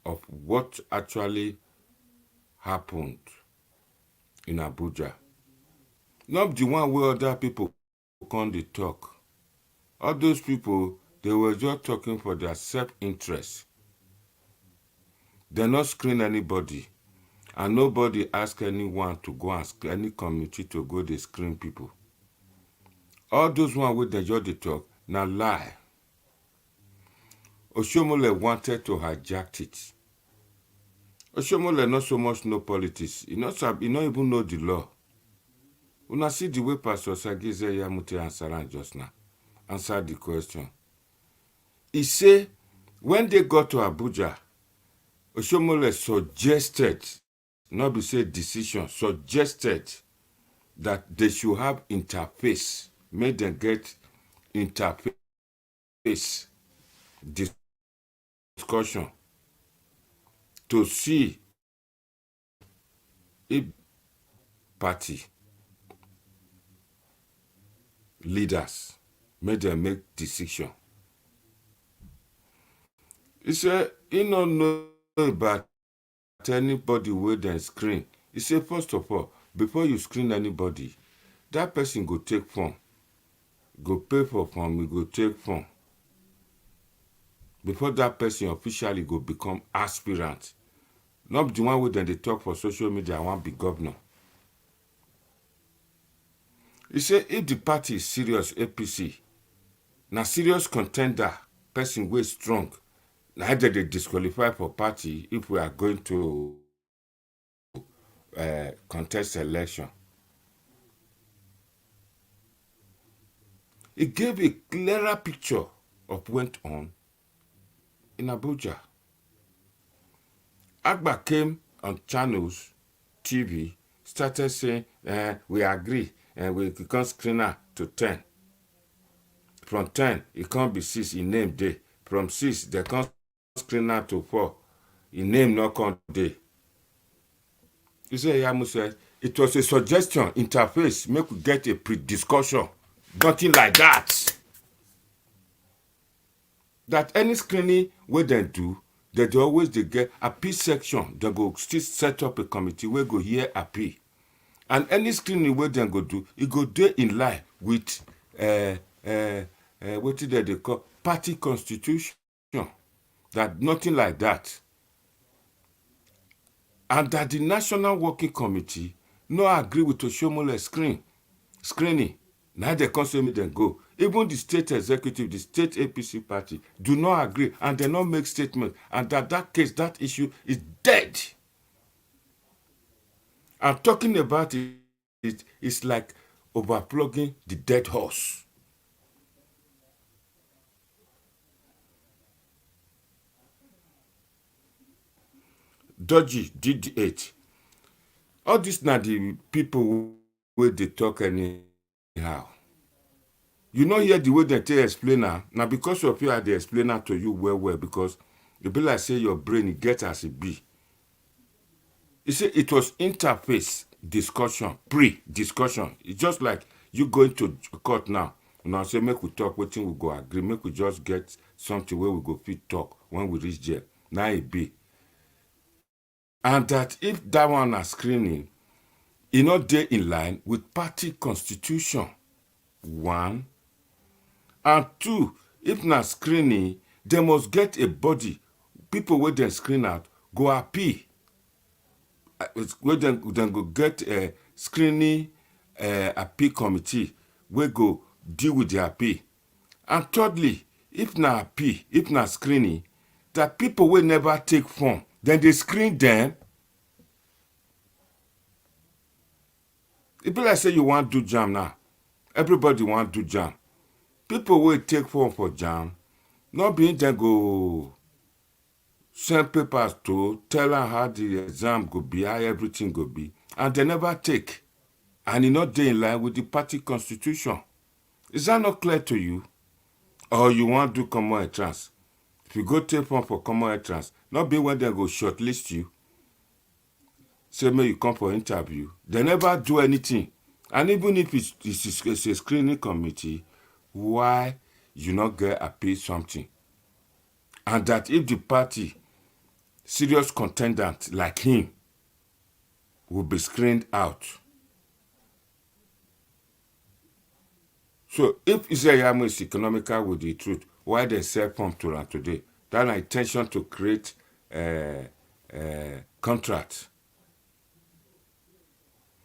of what actually happened in Abuja. Not the one where other people come to talk. All those people, they were just talking for their self-interest. They not screen anybody. And nobody ask anyone to go and any community to go to screen people. All those ones with the judge they talk, now lie. Oshomole wanted to hijack it. Oshomole not so much know politics. He not even know the law. Una see the way Pastor Ize Iyamu answered just now. Answered the question. He say, when they got to Abuja, Oshomole suggested, not be say decision, suggested that they should have interface, made them get interface discussion to see if party leaders made them make decision. He said, he don't know about anybody with them screen. He said, first of all, before you screen anybody, that person go take form. Go pay for form, you go take form. Before that person officially go become aspirant. Not the one with them they talk for social media, I want to be governor. He said, if the party is serious, APC, now serious contender, person way strong, neither they disqualify for party if we are going to contest election. It gave a clearer picture of what went on in Abuja. Agba came on channels, TV, started saying, we agree, and we can screen her to 10. From 10, it can't be 6, in name day. From 6, they can't screen her to 4, in name not count day. Ize Iyamu said, it was a suggestion, interface, make we get a pre-discussion. Nothing like that. That any screening where they do, they always they get appeal section. They go still set up a committee where go hear appeal. And any screening where they go do, it go there in line with what did they call party constitution. That nothing like that. And that the National Working Committee no agree with Oshomole screening. Now they can't say me then go. Even the state executive, the state APC party, do not agree and they not make statement. And that case, that issue is dead. And talking about it is like overplugging the dead horse. Dodgy did it. All this now the people where they talk anyhow. You know hear the way they tell explainer. Now because of you are the explainer to you well, because it be like say your brain it get as it be. You see, it was interface discussion, pre-discussion. It's just like you going to court now. Now say make we talk, waiting we go agree, make we just get something where we go fit talk when we reach jail. Now it be. And that if that one are screening, it not there in line with party constitution. 1. And 2, if not screening, they must get a body. People where they screen out go appeal. Where then go get a screening appeal committee where go deal with the appeal. And thirdly, if not appeal, if not screening, that people will never take form, then they screen them. It be like say you want to do jam now. Everybody want to do jam. People will take form for jam, not being then go send papers to tell them how the exam go be, how everything go be, and they never take. And it not there in line with the party constitution. Is that not clear to you? or you want to do common entrance. If you go take form for common entrance, not be when they go shortlist you, say may you come for interview, they never do anything. And even if it's a screening committee, why you not get appeal something? And that if the party, serious contendant like him, will be screened out. So if Ize Iyamu is economical with the truth, why they sell pump to run today? That's an intention to create contract.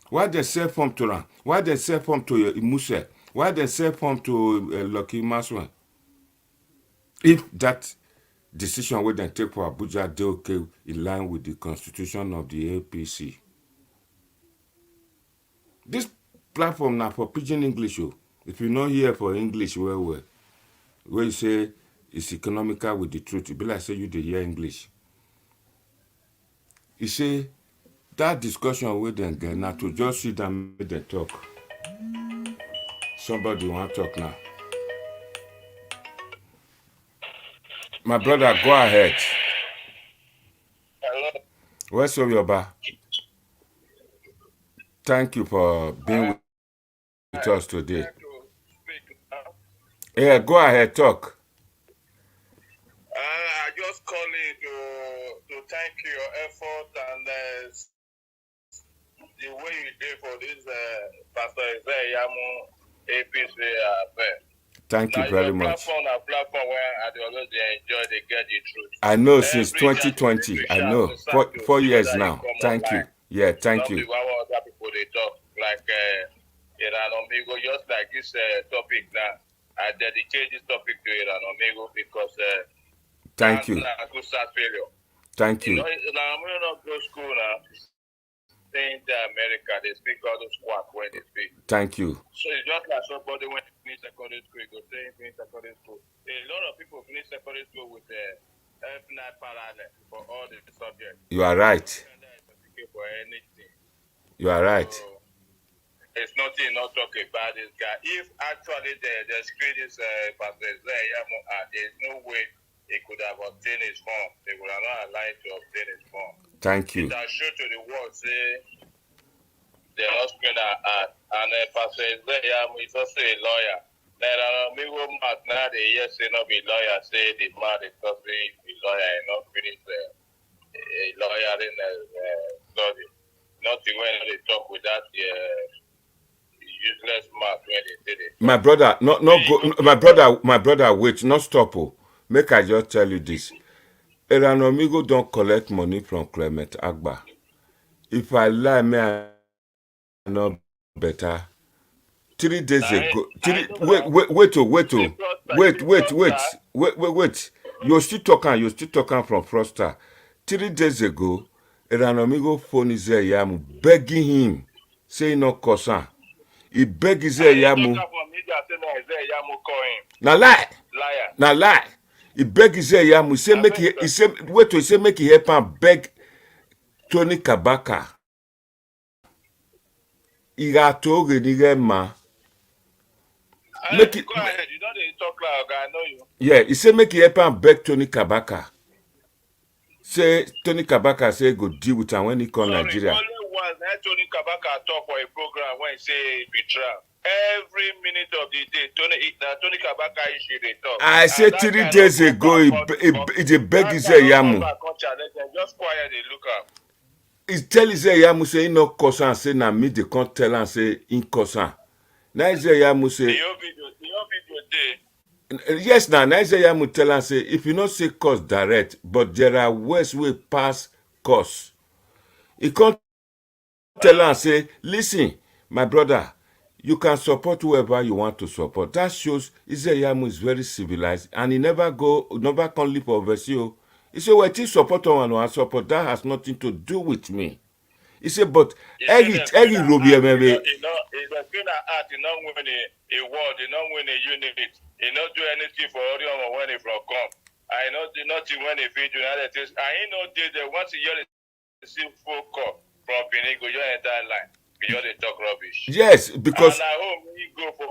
Why they sell pump to run? Why they sell pump to Imuse? Why they sell pump to Lucky Maswan? If that decision we then take for Abuja, they okay in line with the constitution of the APC. This platform now for pidgin English. Oh. If you not hear for English, where you say it's economical with the truth, it be like say you dey hear English. You say that discussion with them get now to just sit and make them talk. Somebody want to talk now. My brother, go ahead. Hello. Where's Yoba? Thank you for being with us today. Yeah, go ahead, talk. I just calling to thank you your effort and the way you did for this Pastor Ize Iyamu APC affair. Thank you very much. Platform where I always enjoy the get the truth. I know since 2020. I know 4 years now. Thank you. Yeah, thank you. Other people they talk like Amigo, just like this topic now. I dedicate this topic to Amigo because thank you. Thank you. I'm going to go to school now. In America, they speak all those quack when they speak. Thank you. So it's just like somebody when they finish secondary school, you go say finish secondary school. A lot of people finish secondary school with F9 parallel for all the subjects. You are right. For anything. You are right. So, it's nothing not talk about this guy. If actually the screen is Pastor Ize Iyamu, there's no way he could have obtained his form. They would have not allowed to obtain his form. Thank you. It has shown to the world, say, the husband and Pastor Ize Iyamu is also a lawyer. Now, now the yes say not be lawyer, say the man is not be lawyer and not finish a lawyer in study. Not when they talk with that useless mouth when they did it. My brother, my brother, wait, not stop. Oh. Make I just tell you this. Amigo don't collect money from Clement Agba. If I lie, me I know better. 3 days ago. Wait. You're still talking from Froster. 3 days ago, Amigo phone Ize Iyamu begging him, saying no concern. He begged Ize Iyamu. Now lie. Now lie. He beg Ize Iyamu. He say make he help him beg Tony Kabaka. He got to ma. Make it. Go ahead. You don't talk loud. I know you. Yeah, he say make he help him beg Tony Kabaka. Say Tony Kabaka say go deal with him when he come Nigeria. Only once Tony Kabaka talk for a program when he say betrayal. Every minute of the day, Tony Kabaka issue they talk. I said 3 days ago, he beg Ize Iyamu. Just quiet, they look up. He tell Ize Iyamu say he no concern, say na me they can't tell and say in concern. Now Ize Iyamu say. The video day. Yes, now Ize Iyamu tell and say if you not say cause direct, but there are ways we pass cause. He can't tell and say, listen, my brother. You can support whoever you want to support. That shows Ize Iyamu is very civilized and he never can leap over you. He said, well, it is support one support. That has nothing to do with me. He said, but Eri Robi He's Emebe. a good art, he not win a award, he not win a unit, he not do anything for Orion or when he from come. I know nothing when he feed you. I know they once a year they see full call from Benin, go your entire line. Beyond they talk rubbish. Yes, because and I hope we go for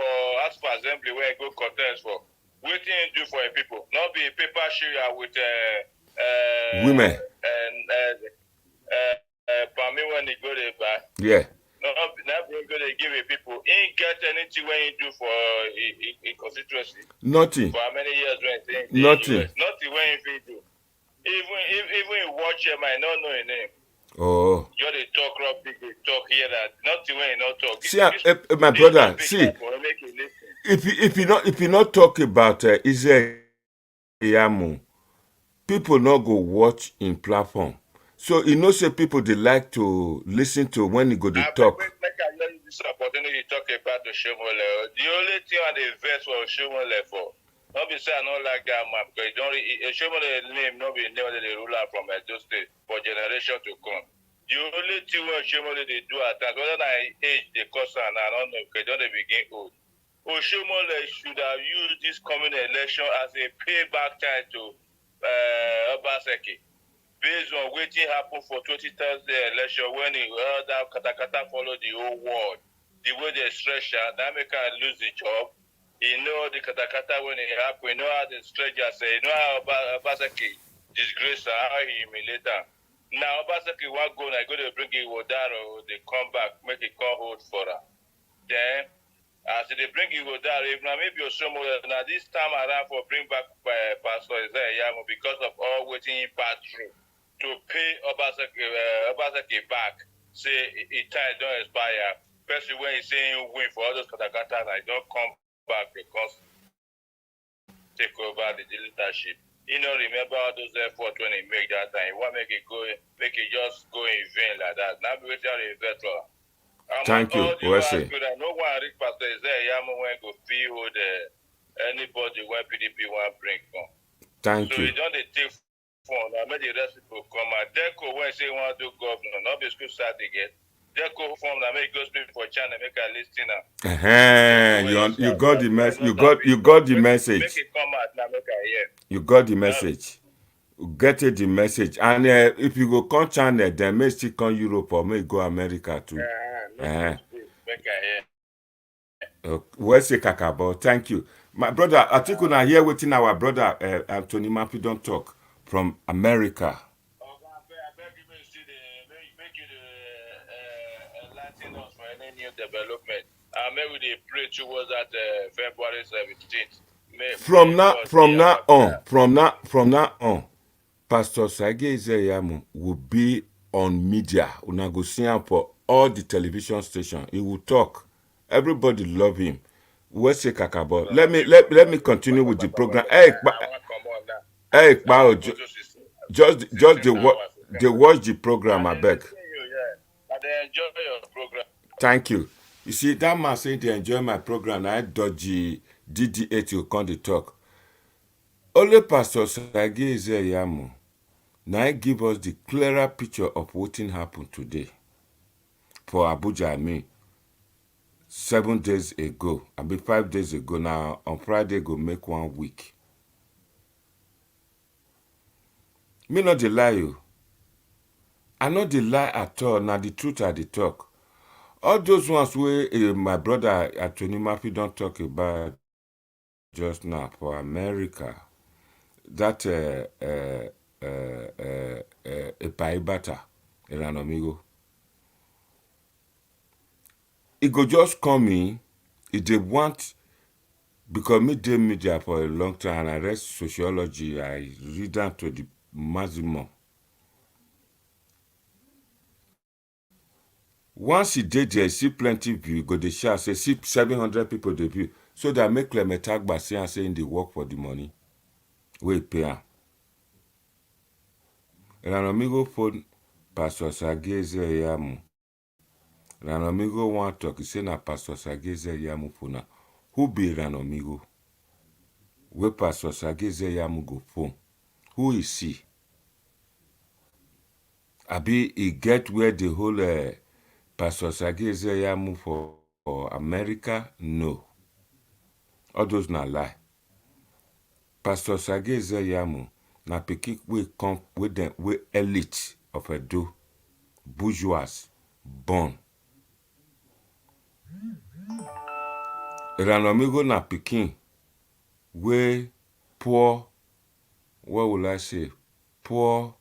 ASPA assembly where I go contest for. What you do for people? Not be a paper share with women. For me when they go there back. Yeah. No, not going to give it people. Ain't get anything when you do for a constituency. Nothing. For how many years when they Nothing. Nothing when you do. Even you watch him, I don't know his name. Oh. You're the talk rugby, they talk here that nothing when you not talk. See, my brother, see. If you not talk about Ize Iyamu, people not go watch in platform. So you know, say people they like to listen to when you go to talk. Make I use this opportunity to talk about the Shomole. The only thing I invest for Shomole for. Not be say I don't like that man because Shomole name not be name of the ruler from Edo State for generation to come. The only thing when Shomole they do at times, whether I age the cost and I don't know because don't they begin old. Oshomole should have used this coming election as a payback time to Obaseki. Based on what happened for 2030 election when the other katakata followed the whole world. The way they stretch out, that make her lose the job. You know the katakata when it happened, you know how the stretcher say, you know how Obaseki disgrace her, how he humiliate her. Now Obaseki won't go and go to bring it Wodaro, they come back, make it come hold for her. Then as they bring it Wodaro, if now maybe you're somewhere now this time around for bring back Pastor Ize Iyamu because of all waiting in part through. To pay Obaseki back, say it time don't expire. Especially when he's saying win for all those katakata, I don't come back because take over the leadership. You know, remember all those efforts when he make that time. He want make it just go in vain like that. Now we wait till the veteran. Thank you. No one reach Pastor Ize Iyamu when go feel anybody when PDP want bring from. Thank you. So he don't take. I made the rest people come out. DENCO when say want to do governor, not be school start again. DENCO form that make go speak for channel, make a listener. You got the message. You got the message. Make it come out now, make a hear. You got the message. Get it the message. And if you go come channel, then may still come Europe or may go America too. Make a hear. Where's the kakabo? Thank you. My brother, I think when I hear waiting our brother Anthony Mapi don't talk. From America. I beg you make you enlighten us for any new development. Maybe they pray towards that February 17th. From now on, Pastor Ize Iyamu will be on media. Una go see him for all the television stations. He will talk. Everybody love him. Where's the kakabo? Let me continue with the program. Hey, Pao, just they watch the program, I beg. They enjoy your program. Thank you. You see, that man say they enjoy my program. I dodgy DDA to come to talk. Only Pastor Ize Iyamu now give us the clearer picture of what happened today. For Abuja, 7 days ago. 5 days ago. Now, on Friday, go make 1 week. Me not the lie you. I not the lie at all. Now the truth are the talk. All those ones where my brother Anthony Mapi don't talk about just now for America. That a paibata, an amigo. It go just come in if they want. Because me did media for a long time and I read sociology. I read down to the maximum. Once he did there, see plenty view, go the share, say see 700 people the view. So that make them attack by saying they work for the money. We pay them. And an amigo phone Pastor Ize Iyamu. And an amigo want talk, he say na Pastor Ize Iyamu phone. Who be an amigo? Where Pastor Ize Iyamu go phone? Who is he? Abi he get where the whole Pastor Ize Iyamu for America? No. All those na lie. Pastor Ize Iyamu na pikin we come with them we elite of Edo, bourgeois, born. Ranomigo na pikin where poor, what will I say, poor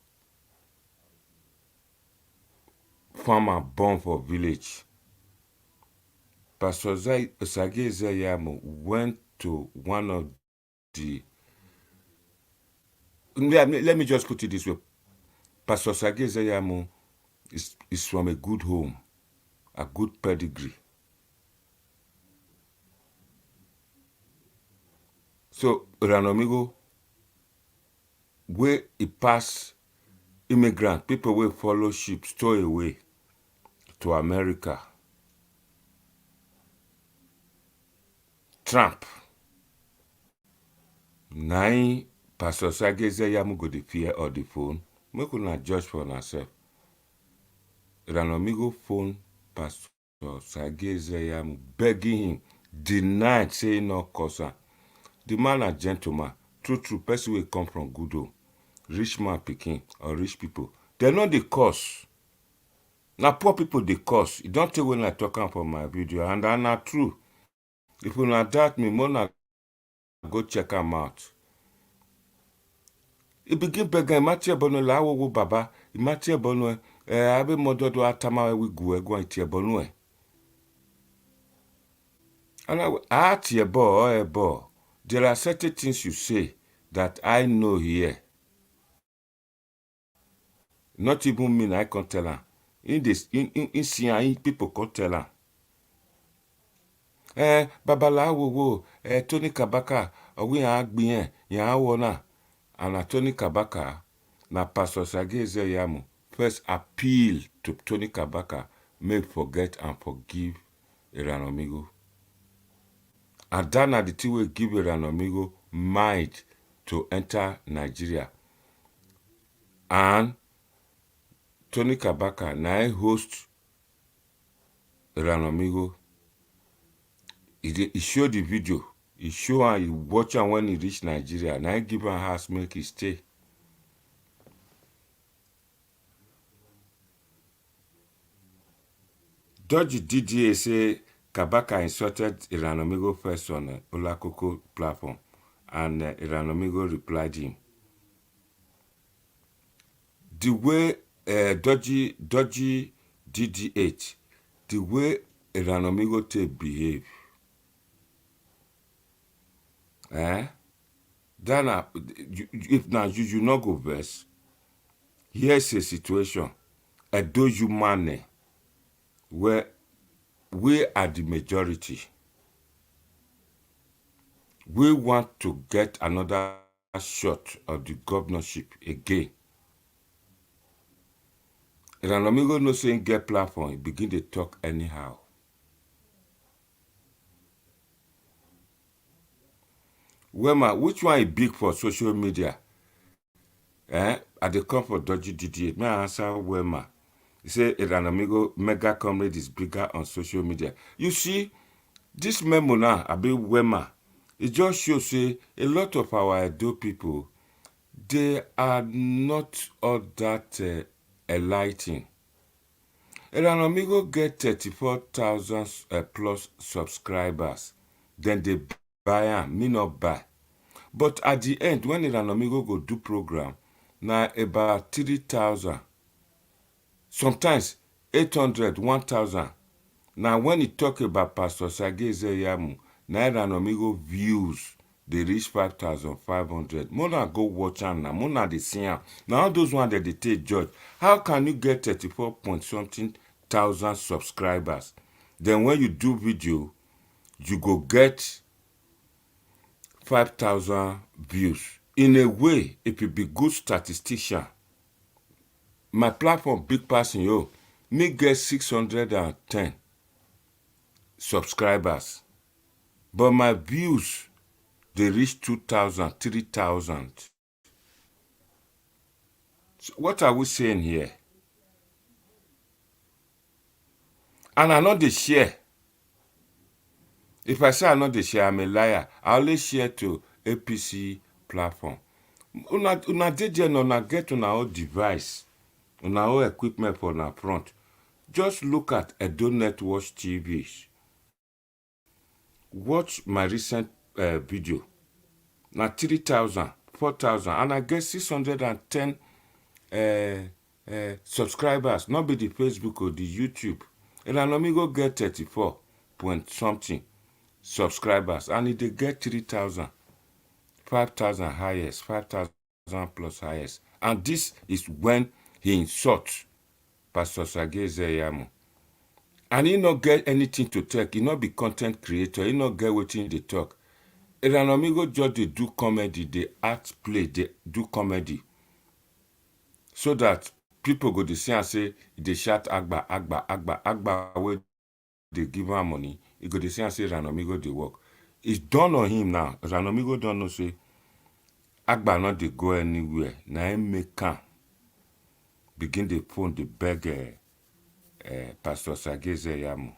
farmer born for village. Pastor Ize Iyamu went to one of the, let me just put it this way. Pastor Ize Iyamu is from a good home, a good pedigree. So, Ranomigo, where he pass immigrant, people will follow ship, stow away to America. Trump. Nine Pastor Ize Iyamu go the fear or the phone. Make una judge for yourself. Ranomigo phone Pastor Ize Iyamu begging him, denied saying no causa. The man a gentleman, true person will come from good home, rich man picking or rich people. They know the cause. Now poor people the cause. You don't tell when I talk for my video, and I'm not true. If you not doubt me, more go check them out. He begin begging, Mathieu Bono la wo baba, Mathieu Bono, abe modo do atama we go itie Bono. And I tie bo. There are certain things you say that I know here. Not even me, I can't tell her. In seeing people can't tell her. Babala wo, Tony Kabaka, we are bien, ya wona. And Tony Kabaka, na Pastor Ize Iyamu, first appeal to Tony Kabaka, may forget and forgive Ranomigo. And that na the thing will give Ranomigo mind to enter Nigeria. And Tony Kabaka na host Ranomigo. He showed the video. He show and he watch am when he reach Nigeria. Now he give am house make he stay. Judge DDA say Kabaka insulted Ranomigo first on Olakoko platform, and Ranomigo replied him. The way dodgy DDH, the way Ranomigo take behave, then if now you not go verse, here's a situation, a doju money, where we are the majority. We want to get another shot of the governorship again. Ranomigo no saying get platform, he begin to talk anyhow. Wema, which one is big for social media? At the come for dodgy DDA, may I answer Wema? He say Ranomigo mega comrade is bigger on social media. You see, this memo now, about Wema, it just shows say a lot of our Edo people, they are not all that enlightening. Ranomigo get 34,000 plus subscribers. Then they buy am, me not buy. But at the end, when Ranomigo go do program, now about 3,000. Sometimes 800, 1,000. Now when he talk about Pastor Ize Iyamu, now Ranomigo views, they reach 5,500. Mona go watch am now. Mona they see am. Now all those ones that they take judge. How can you get 34 point something thousand subscribers? Then when you do video, you go get 5,000 views. In a way, if you be good statistician, my platform big passing yo, me get 610 subscribers. But my views, they reach 2,000, 3,000. So what are we saying here? And I know they share. If I say I know they share, I'm a liar. I only share to APC platform. Una dey there, una get on our device, on our equipment for our front. Just look at Edo Network TV. Watch my recent video. Now 3,000, 4,000, and I get 610 subscribers. Not be the Facebook or the YouTube. And I go get 34 point something subscribers, and they get 3,000, 5,000 highest, 5,000 plus highest. And this is when he insults Pastor Ize Iyamu. And he not get anything to talk. He not be content creator. He not get what they talk. Iranomigo just they do comedy, they act play, they do comedy. So that people go to see and say, they shout Agba, Agba, Agba, Agba, where they give him money. He go to see and say, Iranomigo they work. It's done on him now. Iranomigo don't know say, Agba not they go anywhere. Now him make him begin the phone, the beg Pastor Ize Iyamu.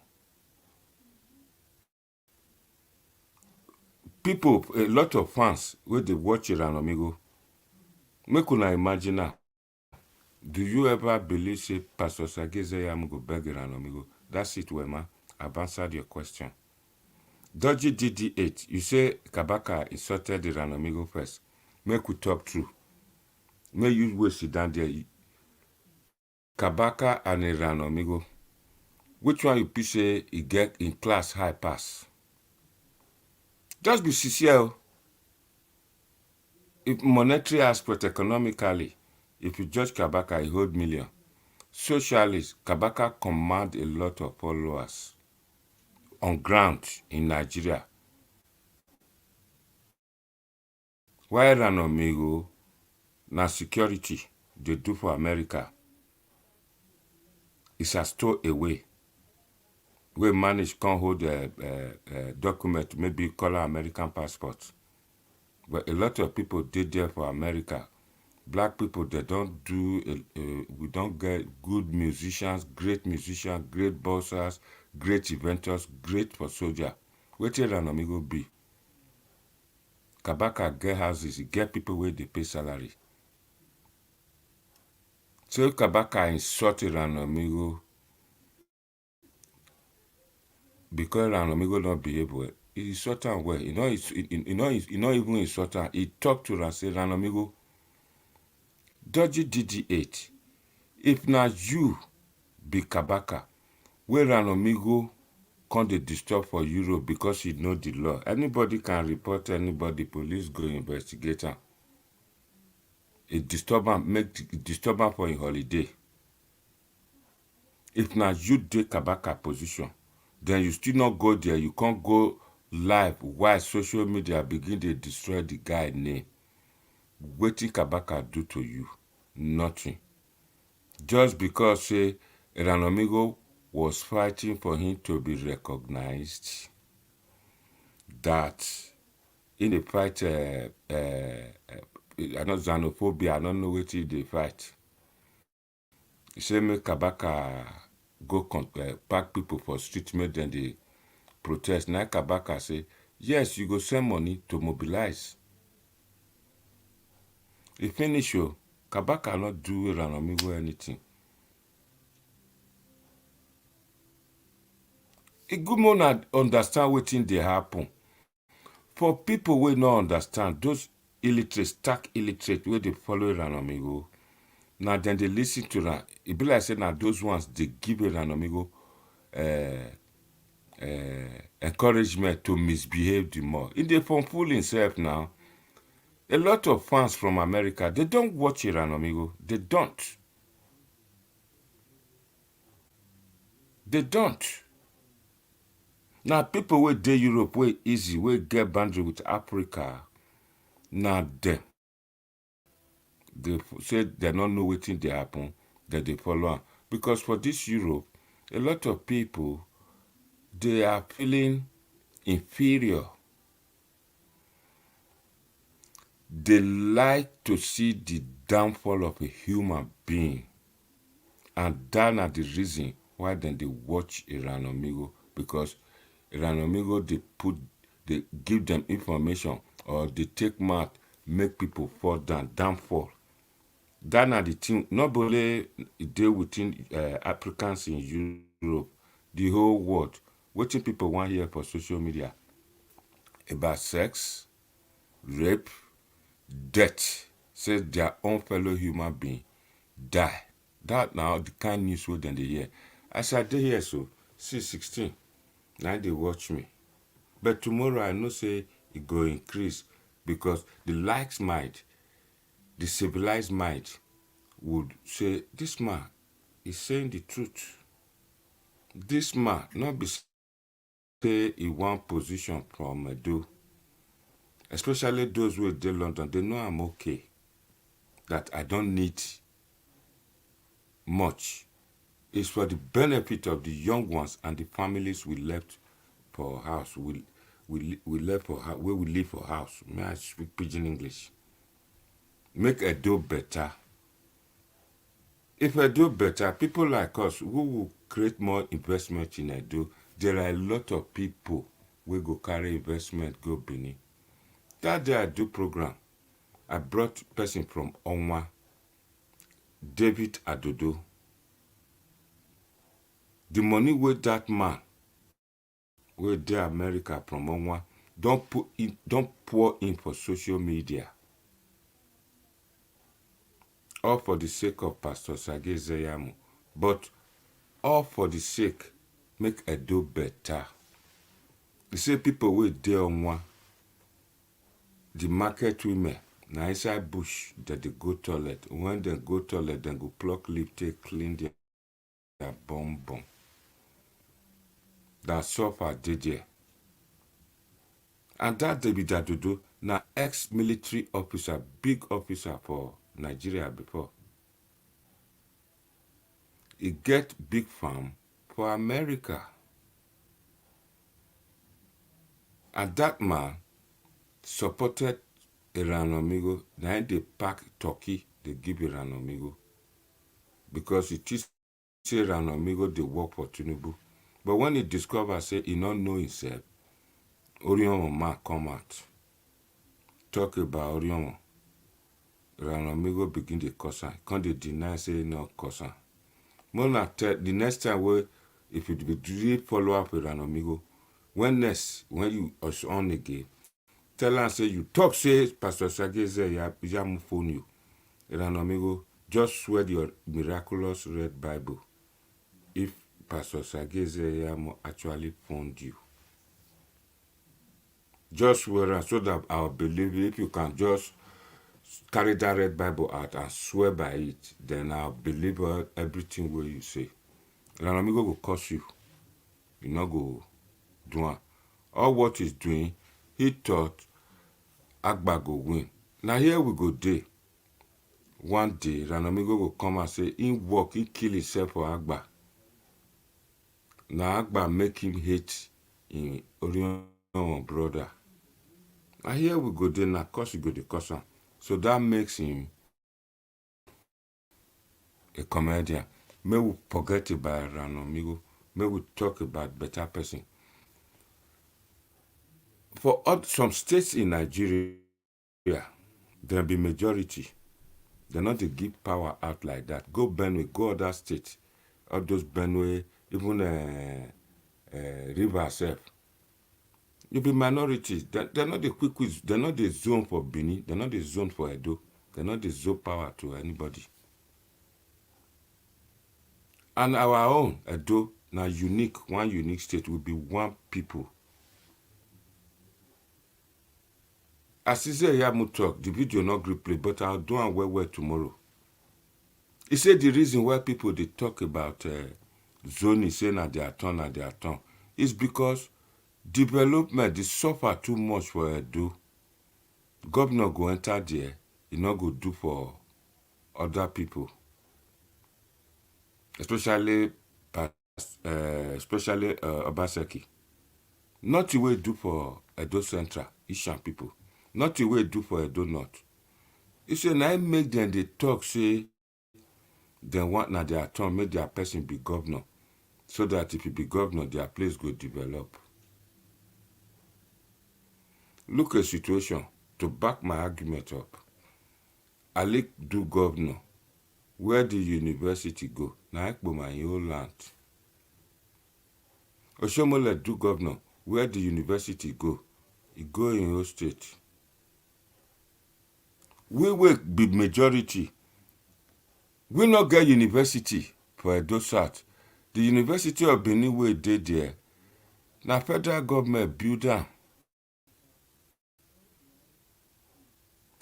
People, a lot of fans, where they watch Iranomigo, make una imagine now. Do you ever believe say Pastor Ize Iyamu go beg Iranomigo? That's it, Wema. I've answered your question. Dodgy DD8, you say Kabaka insulted Iranomigo first. Make we talk true. May you wait sit down there. Kabaka and Iranomigo, which one you pick say he get in class high pass? Just be sincere. If monetary aspect economically, if you judge Kabaka, he hold million. Socialist, Kabaka command a lot of followers on ground in Nigeria. Why Iranomigo na security they do for America? It's a stowaway. We manage can hold a document, maybe color American passport. But a lot of people did there for America. Black people, they don't do, we don't get good musicians, great bossers, great inventors, great for soldier. Where did Iranomigo be? Kabaka get houses, he get people where they pay salary. So if Kabaka insult Iranomigo because Iranomigo don't behave well, he insult him well. He not even insult him. He talk to her and say, Iranomigo, Dodgy DD8, if na you be Kabaka, where Iranomigo can't they disturb for Europe because he know the law. Anybody can report anybody, police go investigate him. It disturb him for a holiday. If na you take Kabaka position, then you still not go there. You can't go live while social media begin to destroy the guy name. What did Kabaka do to you? Nothing. Just because say Iranomigo was fighting for him to be recognized, that in the fight, I know xenophobia, I don't know what they fight. He say make Kabaka go pack people for street, make them they protest. Now Kabaka say, yes, you go send money to mobilize. He finish you. Kabaka not do Iranomigo anything. A good man understand what thing they happen. For people who not understand, those illiterate, stark illiterate, where they follow Iranomigo, now then they listen to that. It be like saying now those ones they give Iranomigo encouragement to misbehave the more. In the from fool himself now. A lot of fans from America, they don't watch Iranomigo. They don't. They don't. Now people where they Europe, where easy, where get boundary with Africa, now them. They say they don't know what thing they happen, that they follow on. Because for this Europe, a lot of people, they are feeling inferior. They like to see the downfall of a human being. And that's the reason why then they watch Iranomigo, because Iranomigo they give them information or they take mouth, make people fall downfall. That's the thing. Not only deal within Africans in Europe, the whole world. What people want here for social media about sex, rape, death, say their own fellow human being die. That now the kind news wey dem dey hear. As I dey here so, see 16, now they watch me. But tomorrow I know say it go increase because the likes mind, the civilized mind would say, this man is saying the truth. This man not be say he want position from Edo. Especially those who dey London, they know I'm okay. That I don't need much. It's for the benefit of the young ones and the families we left for house. We left for where we live for house. May I speak pidgin English? Make Edo better. If Edo better, people like us who will create more investment in Edo, there are a lot of people who go carry investment go Benin. That day I do program, I brought person from Onwa, David Adodo. The money with that man, with the America from Onwa, don't pour in for social media. All for the sake of Pastor Ize Iyamu, but all for the sake make Edo better. You say people will dey Onwa, the market women, na inside bush that they go toilet. When they go toilet, then go pluck leaf, take clean their bum. That suffer did there. And that David Adodo, na ex-military officer, big officer for Nigeria before. He get big farm for America. And that man supported Iran Amigo. Now they pack Turkey, they give Iran Amigo. Because it is Iran Amigo, they work for Tinubu. But when he discovered, say he not know himself, Orion man come out. Talk about Orion. Iran Amigo begin to curse. Can't they deny say no curse? Mona tell the next time where if you be really follow up with Iran Amigo, when you are on again, tell her say you talk say Pastor Ize Iyamu phone you. Iran Amigo, just swear your miraculous red Bible. If Pastor Ize Iyamu actually phoned you. Just swear so that I'll believe you. If you can just carry that red Bible out and swear by it, then I'll believe everything what you say. Iran Amigo will curse you. You not go do it. All what he's doing, he thought Agba go win. Now here we go day. One day, Iran Amigo will come and say, he walk, he kill himself for Agba. Now Agba make him hate in Orion brother. And here we go there, now cause he go the cause. So that makes him a comedian. May we forget about Iran Amigo. May we talk about better person. For some states in Nigeria, there'll be majority. They're not to give power out like that. Go Benue, go other states. All those Benue, even River self. You'll be minorities. They're not the quick, they're not the zone for Benin. They're not the zone for Edo. They're not the zone power to anybody. And our own Edo, now unique, one unique state will be one people. As Ize Iyamu talk, the video not replay, but I'll do it well tomorrow. He said the reason why people they talk about zoning, saying at their turn, is because development is suffer too much for Edo. Governor go enter there, he not go do for other people, especially Obaseki. Not the way do for Edo Central, Ishan people. Not the way do for Edo North. He say now make them they talk say they want na their turn, make their person be governor, so that if he be governor, their place go develop. Look at situation to back my argument up. Alik do governor. Where the university go? Na Ekpo my own land. Oshomole do governor. Where the university go? He go in your state. We will be majority. We not get university for Edo South. The University of Benin wey dey there. Now federal government build am.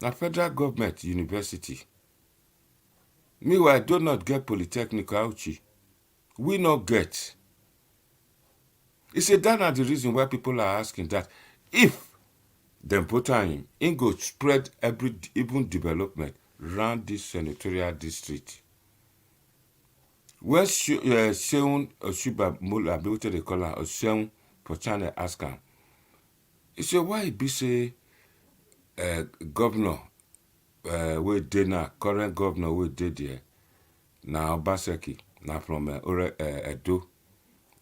Now federal government university. Meanwhile, do not get Polytechnic Auchi. We not get. You see, that are the reason why people are asking that if them put him, it go spread even development around this senatorial district. When SEUN Oshuba Mula, what they call her, or SEUN for China ask him, he said, why he be say governor we dey now, current governor we dey there, now Obaseki, now from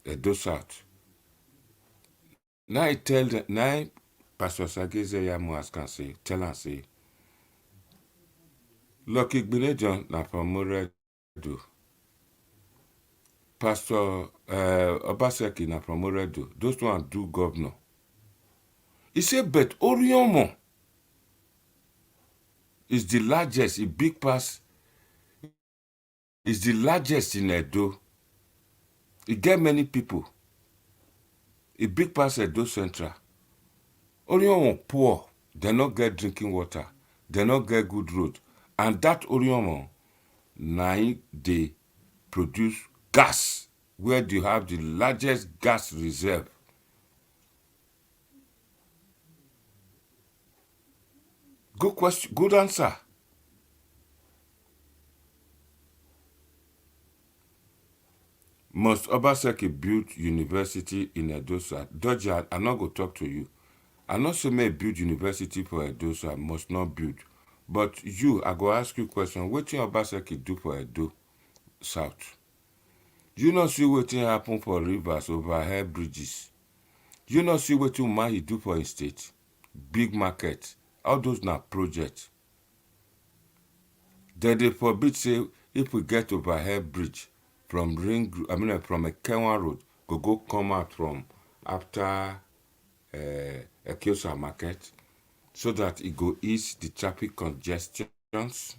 Edo South. Now he tell them, now Pastor Ize Iyamu ask and say, tell and say, Lucky Gbinejon na from Moredo. Pastor Obaseki na from Moredo. Those one do governor. He said, but Oriomo is the largest, a big pass, is the largest in Edo. It get many people. A big pass Edo Central. Oriomo poor. They not get drinking water. They not get good road. And that Oriomo, now they produce gas, where they have the largest gas reserve. Good question, good answer. Must Obaseki build university in Edo South? Dodger, I not go talk to you. I not say may build university for Edo South, must not build. But you, I go ask you question. What thing Obaseki do for Edo South? You not see what thing happen for rivers, overhead bridges. You not see what thing he do for his state? Big market. All those na projects. Then they forbid say if we get overhead bridge from from a Kenwa road, go come out from after Ekiosa market, so that it go ease the traffic congestions.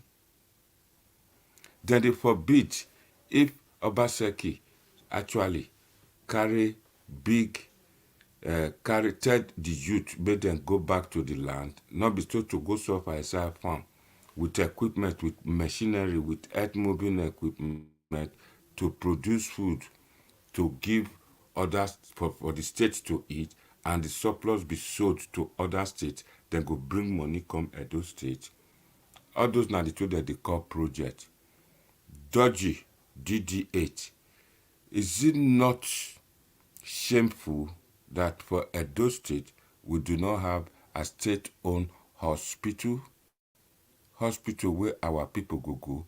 Then they forbid if Obaseki actually carry tell the youth, make them go back to the land, not be told to go suffer a side farm with equipment, with machinery, with earth moving equipment to produce food, to give others for the state to eat, and the surplus be sold to other states, then go bring money come Edo State. All those now the two that they call project. Dodgy DD8. Is it not shameful that for Edo State we do not have a state-owned hospital where our people go?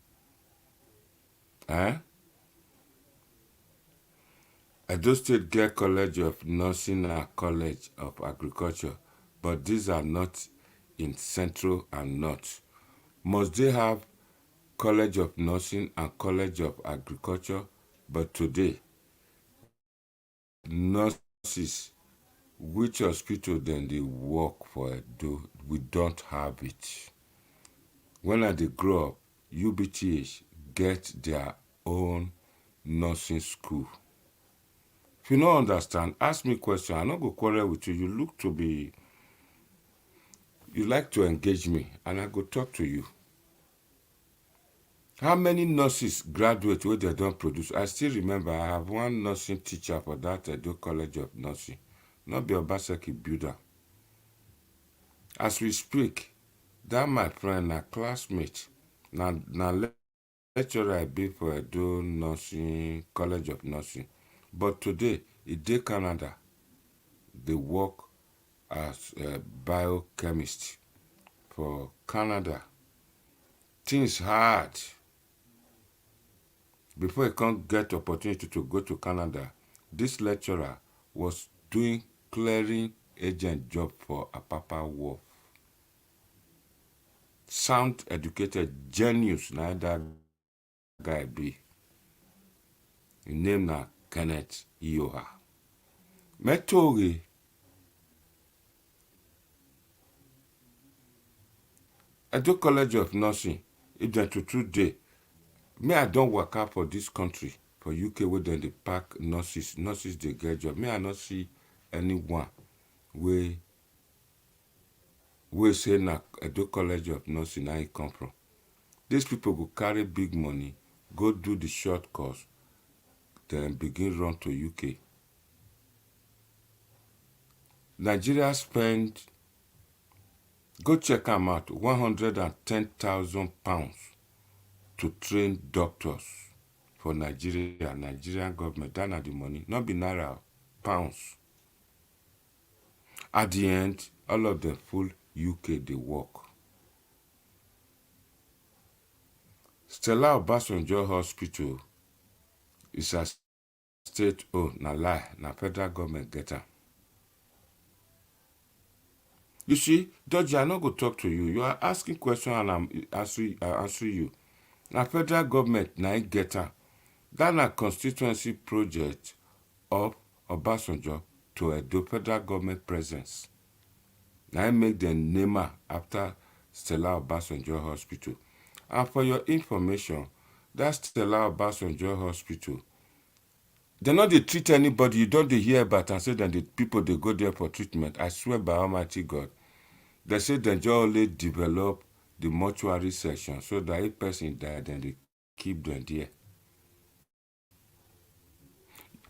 Edo State get College of Nursing and College of Agriculture, but these are not in Central and North. Must they have College of Nursing and College of Agriculture? But today, nurses, which hospital then they work for Edo? We don't have it. When they grow up, UBTH get their own nursing school. If you don't understand, ask me question. I not go quarrel with you. You look to be, you like to engage me, and I go talk to you. How many nurses graduate where they don't produce? I still remember I have one nursing teacher for that Edo College of Nursing. Not be Obaseki builder. As we speak, that my friend, na classmate, na lecturer I be for Edo Nursing, College of Nursing. But today, in Canada, they work as a biochemist for Canada. Things hard. Before he can't get opportunity to go to Canada, this lecturer was doing clearing agent job for Apapa Wharf. Sound educated genius, na that guy be. His name na Kenneth Iyoha. Metori. Edo College of Nursing, if dem true dey, me I don waka for this country, for UK where dem dey pack nurses dey get job. Me I not see anyone wey say na Edo College of Nursing na e come from. These people go carry big money, go do the short course, then begin run to UK. Nigeria spend, go check am out, £110,000 to train doctors for Nigerian government. That na the money, not be naira, pounds. At the end, all of them full UK they work. Stella Obasanjo Hospital is a state-owned, na lie, na federal government get am. You see, Dodgy, I not go talk to you. You are asking questions and I'm answering you. Na federal government na it get am. That na constituency project of Obasanjo to Edo federal government presence. Na it make them name her after Stella Obasanjo Hospital. And for your information, that Stella Obasanjo Hospital, they not dey treat anybody. You don't dey hear about and say that the people they go there for treatment. I swear by Almighty God. They say they just only develop the mortuary section so that if person die, then they keep them there.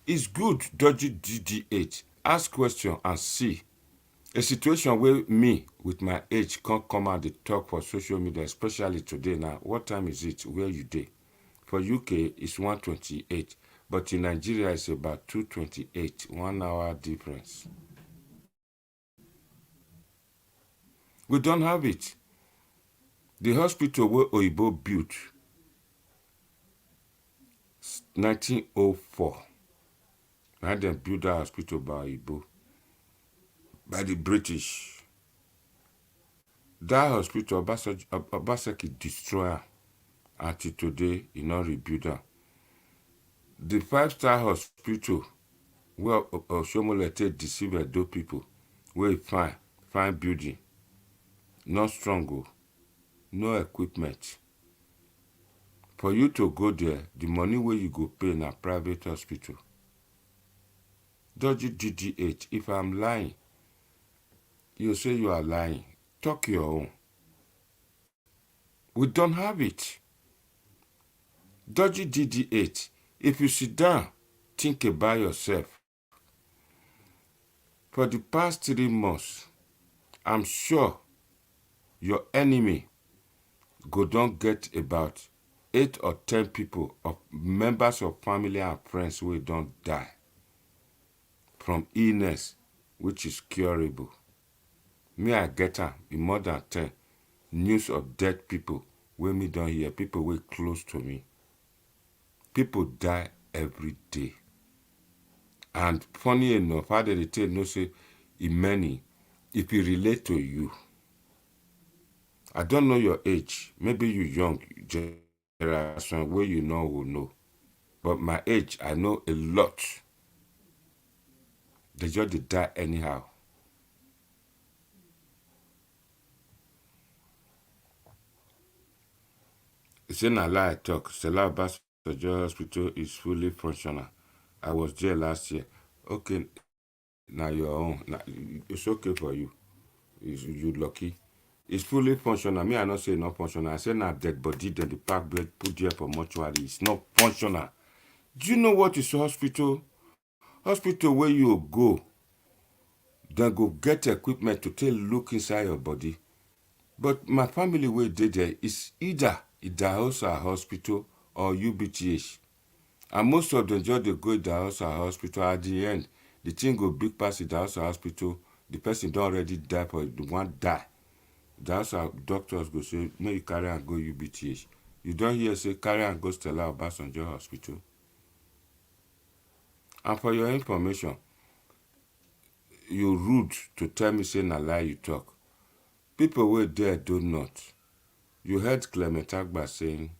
It's good, Dodgy DDH. Ask question and see. A situation where me, with my age, can't come out and talk for social media, especially today now. What time is it? Where you dey? For UK, it's 1:28. But in Nigeria, it's about 2:28. 1 hour difference. We don't have it. The hospital where Oyibo built 1904. And then built that hospital by Oyibo, by the British. That hospital, Obaseki destroyer. Until today, he not rebuild that. The 5-star hospital where Oshomole take deceive Edo people, where fine building, not strong, no equipment. For you to go there, the money where you go pay in a private hospital. Dodgy DDH, if I'm lying, you say you are lying. Talk your own. We don't have it. Dodgy DDH, if you sit down, think about yourself. For the past 3 months, I'm sure your enemy go don't get about 8 or 10 people of members of family and friends who don't die from illness which is curable. Me, I get in more than 10 news of dead people where me don't hear, people way close to me. People die every day. And funny enough, how they tell no say many, if it relate to you. I don't know your age. Maybe you young generation where you know will know. But my age, I know a lot. They just die anyhow. It's in a lie talk. Stella Obasanjo Hospital is fully functional. I was there last year. Okay, now your own. Now, it's okay for you. You lucky. It's fully functional. Me, I not say not functional. I say not dead body, then the pack bed put there for mortuary. It's not functional. Do you know what is hospital? Hospital where you go, then go get equipment to take look inside your body. But my family where they there is either Idahosa Hospital or UBTH. And most of them just they go Idahosa Hospital. At the end, the thing go big past Idahosa Hospital. The person don't already die, but the one die. That's how doctors go say, may you carry and go UBTH. You don't hear say carry and go Stella Obasanjo Hospital. And for your information, you rude to tell me say na lie you talk. People were there do not. You heard Clement Agba saying,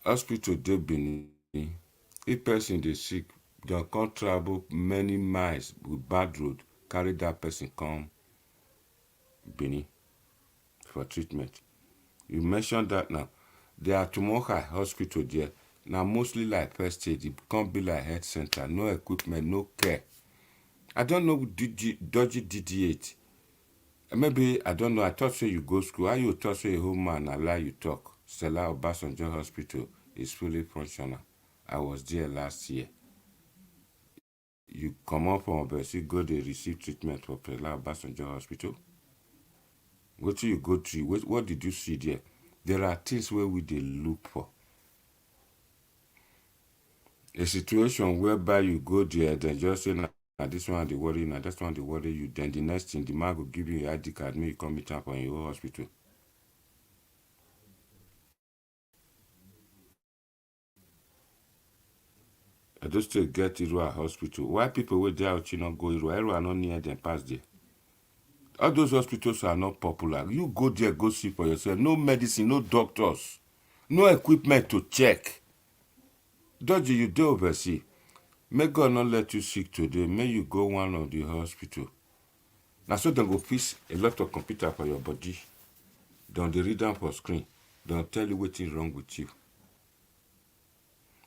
hospital dey Benin. If person dey sick, they can't travel many miles with bad road, carry that person come Benin. for treatment. You mentioned that now. There are Tomoka hospital there. Now mostly like first aid. It can't be like health center. No equipment, no care. I don't know dodgy DD8. Maybe, I don't know, I thought so you go school. How you thought so a home man allow you talk? Stella Obasanjo Hospital is fully functional. I was there last year. You come up from Obesi, go they receive treatment for Stella Obasanjo Hospital. What do you go through? What did you see there? There are things where we they look for. A situation whereby you go there, then just say, now this one they worry, now that's one they worry you. Then the next thing, the man will give you your ID card, maybe you come meet up on your hospital. I just to get Irua hospital. Why people with there out not go Irua? Irua not near them pass there. All those hospitals are not popular. You go there, go see for yourself. No medicine, no doctors, no equipment to check. Dodgy, you do oversee. May God not let you sick today. May you go one of the hospital. Now so they go fix a lot of computer for your body. Don't they read them for screen. Don't tell you what's wrong with you.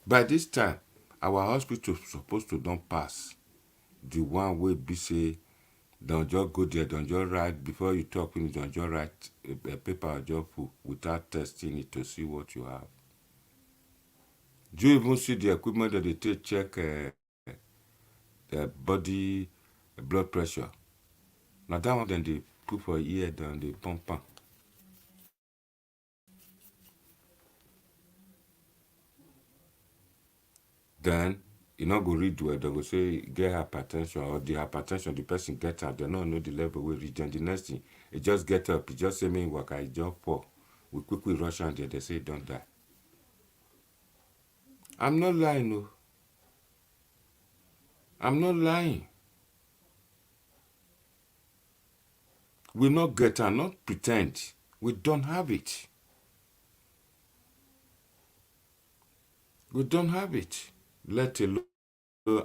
By this time, our hospital supposed to don't pass. The one way be say, don't just go there, don't just write, before you talk, don't just write a paper or just full without testing it to see what you have. Do you even see the equipment that they take check the body blood pressure? Now that one then they put for ear, then they pump. Then you not go read well, they go say get hypertension, or the hypertension the person get up, they don't know the level we reach. Then the next thing, it just get up, it just say me work, I just fall. We quickly rush on there, they say don't die. I'm not lying, no. I'm not lying. We not get and not pretend. We don't have it. We don't have it. Let alone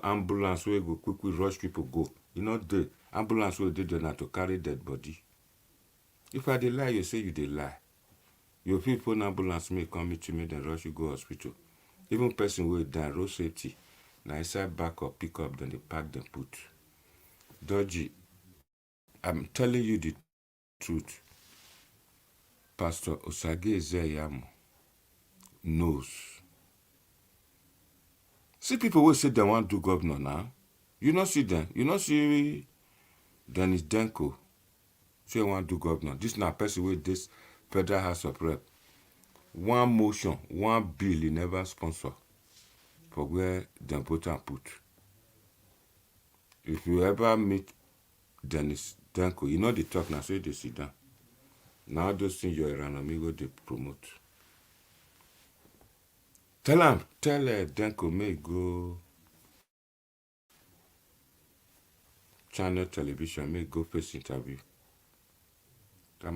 ambulance where go quickly rush people go. You know the ambulance where they do not to carry dead body. If I dey lie, you say you dey lie. Your people ambulance may come meet you, me then rush you go hospital. Even person will die road safety. Now inside back or pick up, then they pack them put. Dodgy. I'm telling you the truth. Pastor Osage Ize Iyamu knows. See people will say they want to do governor now. You not see them. You not see Dennis DENCO. Say want to do governor. This now person with this Federal House of Rep. One motion, one bill he never sponsor for where they put and put. If you ever meet Dennis DENCO, you know the talk now, so they sit down. Now those things you're around amigo they promote. Tell DENCO may go channel television, may go face interview. Go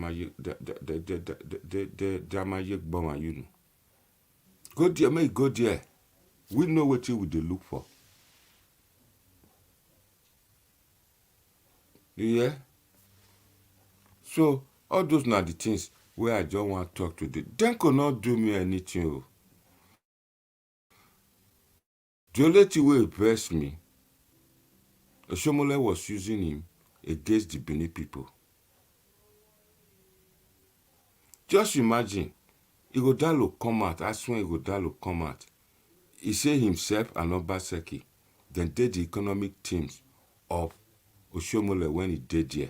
there, may go there. We know what you would look for. Yeah? So, all those are the things where I just want to talk to them. DENCO not do me anything. The only thing will impress me, Oshomole was using him against the Benin people. Just imagine, Igodalo come out, as when Igodalo come out, he say himself and Obaseki, then did the economic teams of Oshomole when he did there.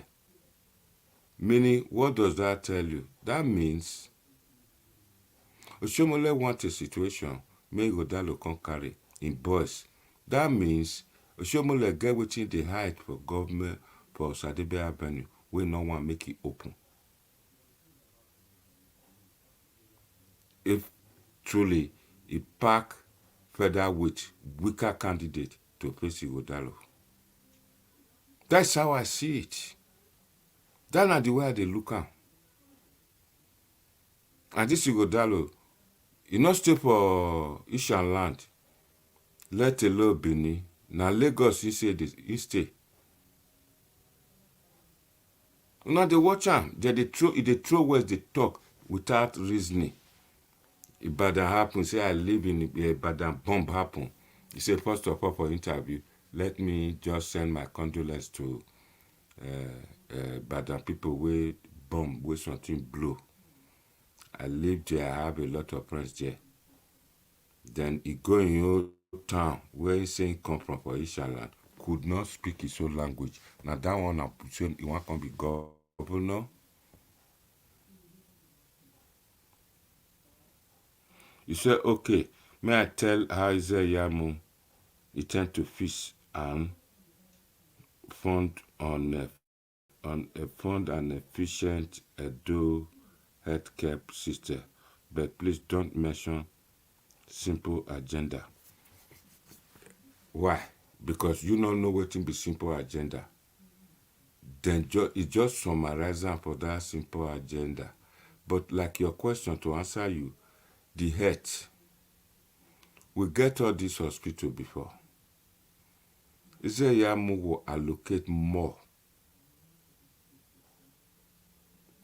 Meaning, what does that tell you? That means Oshomole want a situation, may Igodalo come carry in boys. That means Oshomole get within the height for government for Sadebe Avenue, where no one make it open. If truly he pack further with weaker candidate to face Igodalo. That's how I see it. That's not the way they look at. And this Igodalo, he not stay for Ishan land. Let alone Benin. Now Lagos, he say this, he stay. Now they watch am. They throw words, they talk without reasoning. Ibadan happen. Say I live in Ibadan, bomb happen. He say first of all for interview, let me just send my condolence to Ibadan people wey bomb, wey something blow. I live there, I have a lot of friends there. Then he go in your town where he say he come from for Ishaland, could not speak his own language. Now that one I say he want to be governor. You say, okay, may I tell how Ize Iyamu intend to fix and fund on an efficient Edo healthcare system, but please don't mention simple agenda. Why? Because you don't know what be simple agenda. Then it just summarizing for that simple agenda. But like your question to answer you, the health, we get all this hospital before. Ize Iyamu will allocate more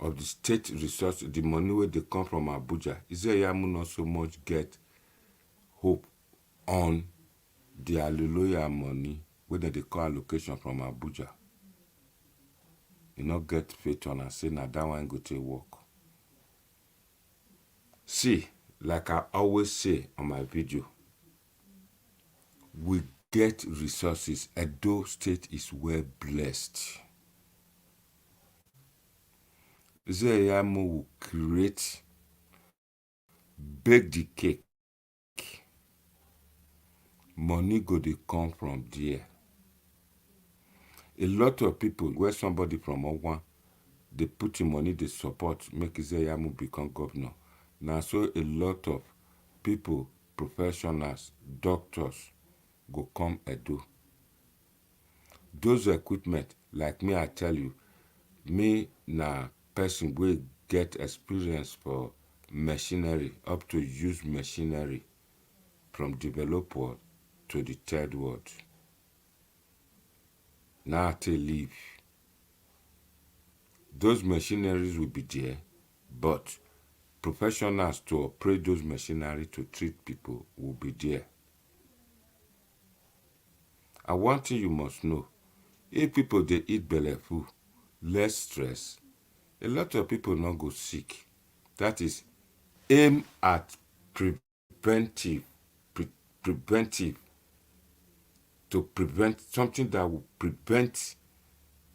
of the state resource, the money where they come from Abuja. Ize Iyamu not so much get hope on the Hallelujah money where they call allocation from Abuja. You not get faith on and say, now that one go to work. See, like I always say on my video, we get resources. Edo State is well blessed. Ize Iyamu will create, bake the cake. Money go dey come from there. A lot of people, where somebody from Owan, they put in money, they support, make Ize Iyamu become governor. Now, so a lot of people, professionals, doctors, go come Edo. Those equipment, like me, I tell you, me na person will get experience for machinery, up to use machinery from developed world to the third world. Now to leave. Those machineries will be there, but professionals to operate those machinery to treat people will be there. And one thing you must know, if people they eat belleful, less stress, a lot of people not go sick. That is aim at preventive to prevent something that will prevent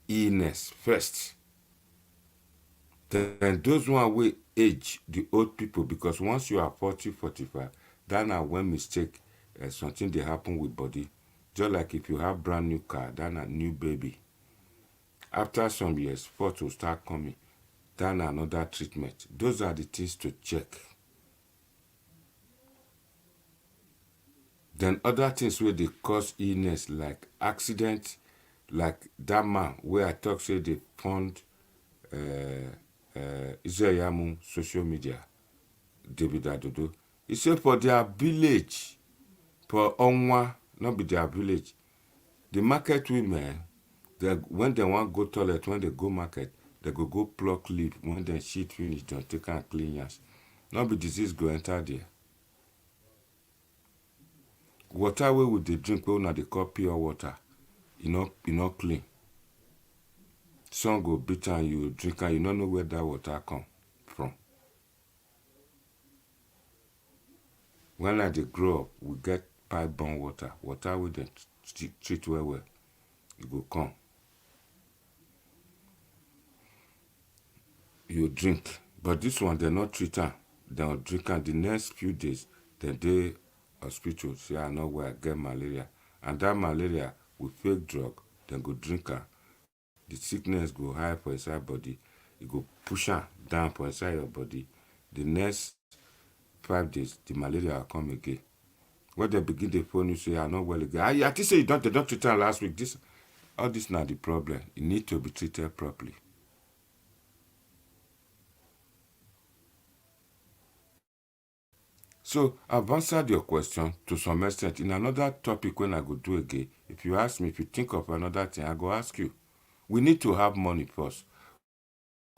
illness first. Then those one will age the old people, because once you are 40, 45, that now when mistake something they happen with body. Just like if you have brand new car, then a new baby. After some years, fault will start coming. Then another treatment. Those are the things to check. Then other things where they cause illness, like accident, like that man where I talk say they fund Ize Iyamu social media, David Adodo. He said for their village, for Onwa, not be their village, the market women, when they want go toilet, when they go market, they go pluck leaf. When they shit finish, don't take and clean yansh. Not be disease go enter there. Water wey we dey drink, wey una dey call pure water, e no clean. Sun go beat am, you drink am, you no know where that water come from. When I dey grow up, we get pipe-borne water wey dem treat well, e go come. You drink, but this one they not treat am, dem drink am. The next few days, dem dey hospital, say I know where I get malaria, and that malaria with fake drug, then go drink am. The sickness go high for inside body, it go push am down for inside your body. The next 5 days, the malaria will come again. When they begin the phone, you say I know well again. I think say they don't treat am last week. All this not the problem. It need to be treated properly. So I've answered your question to some extent. In another topic when I go do again, if you ask me, if you think of another thing, I go ask you. We need to have money first.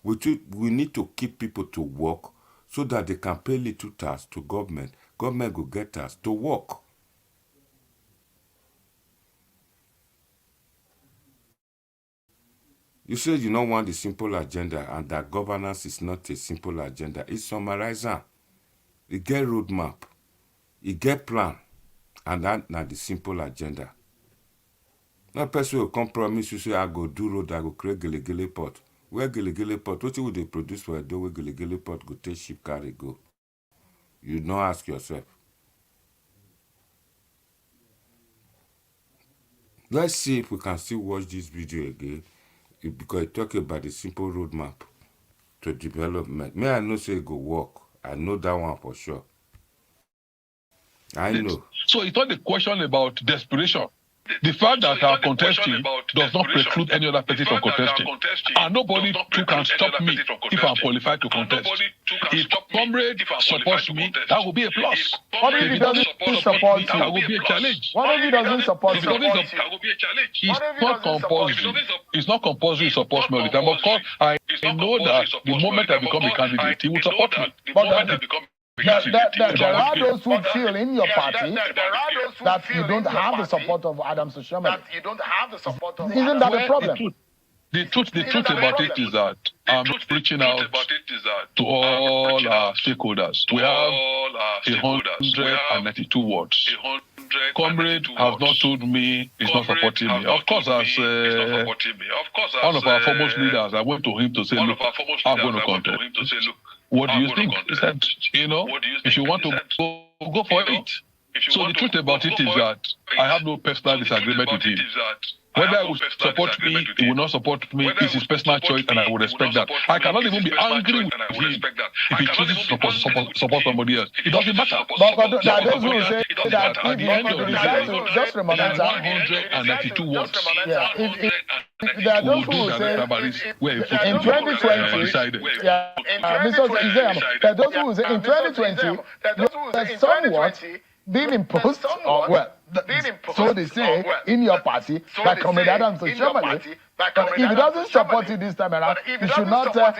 We need to keep people to work so that they can pay little tax to government. Government will get tax to work. You say you don't want the simple agenda and that governance is not a simple agenda. It's summarizing. It get roadmap. It get plan. And that not the simple agenda. No person will come promise you say, I go do road, I go create Gele port. Where Gele port? What will they produce for a door where Gele port go take ship carry go? You don't ask yourself. Let's see if we can still watch this video again. Because it talk about the simple roadmap to development. May I know say it go work. I know that one for sure. I know. So it's not a question about desperation. The fact that I'm contesting does not preclude any other person from contesting. And nobody too can stop me if I'm qualified to contest. If comrade supports me, that will be a plus. What if he doesn't support you? That will be a challenge. What if he doesn't support you? That will be a challenge. It's not compulsory he supports me all the time. Of course, I know that the moment I become a candidate, he will support me. There are those who feel in your party that you don't have the support of Adams Oshiomhole. Isn't that a problem? The truth about it is that I'm reaching out to all our stakeholders. We have 192 words. Comrade has not told me he's not supporting me. Of course, as one of our foremost leaders, I went to him to say, look, I'm going to contest. What do you think? He said, if you want to go for it. So the truth about it is that I have no personal disagreement with him. Whether he will support me, he will not support me, it's his personal choice, and I will respect that. I cannot even be angry with him if he chooses to support somebody else. It doesn't matter. But there are those who say that at the end of the day, just remember 192 words. Yeah, there are those who say in 2020, Mr. Ize Iyamu, there are those who say in 2020, there's somewhat being imposed, or well, so they say in your party by Comrade Adams Oshiomhole. But if he doesn't support you this time around, you should not have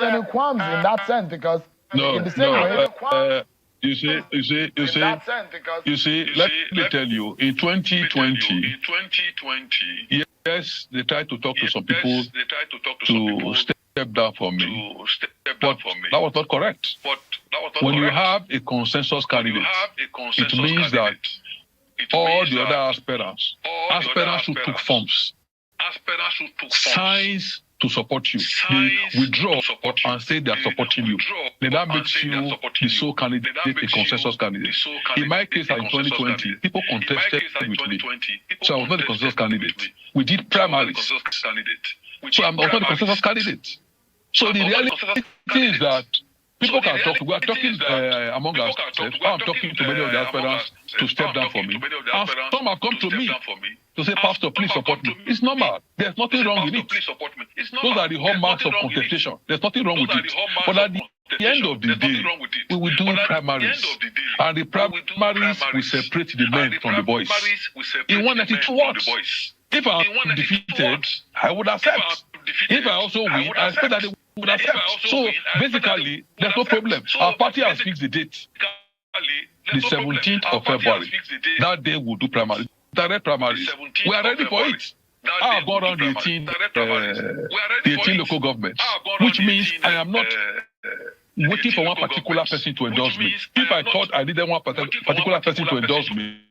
any qualms in that sense, because in the same way. You see, let me tell you, in 2020, yes, they tried to talk to some people to step down for me. But that was not correct. When you have a consensus candidate, it means that all the other aspirants who took forms, signs to support you, they withdraw and say they are supporting you. Then that makes you the sole candidate, a consensus candidate. In my case, in 2020, people contested with me. So I was not the consensus candidate. We did primaries. So I'm not the consensus candidate. So the reality is that people can talk. We are talking among ourselves. I'm talking to many of the aspirants to step down for me. And some have come to me to say, Pastor, please support me. It's normal. There's nothing wrong with it. Those are the hallmarks of contestation. There's nothing wrong with it. But at the end of the day, we will do primaries. And the primaries will separate the men from the boys. In 192 words. If I'm defeated, I would accept. If I also win, I expect that they would accept. So basically, there's no problem. Our party has fixed the date. The 17th of February. That day we'll do primaries. Direct primaries. We are ready for it. I have gone around the 18 local governments, which means I am not waiting for one particular person to endorse me. If I thought I needed one particular person to endorse me,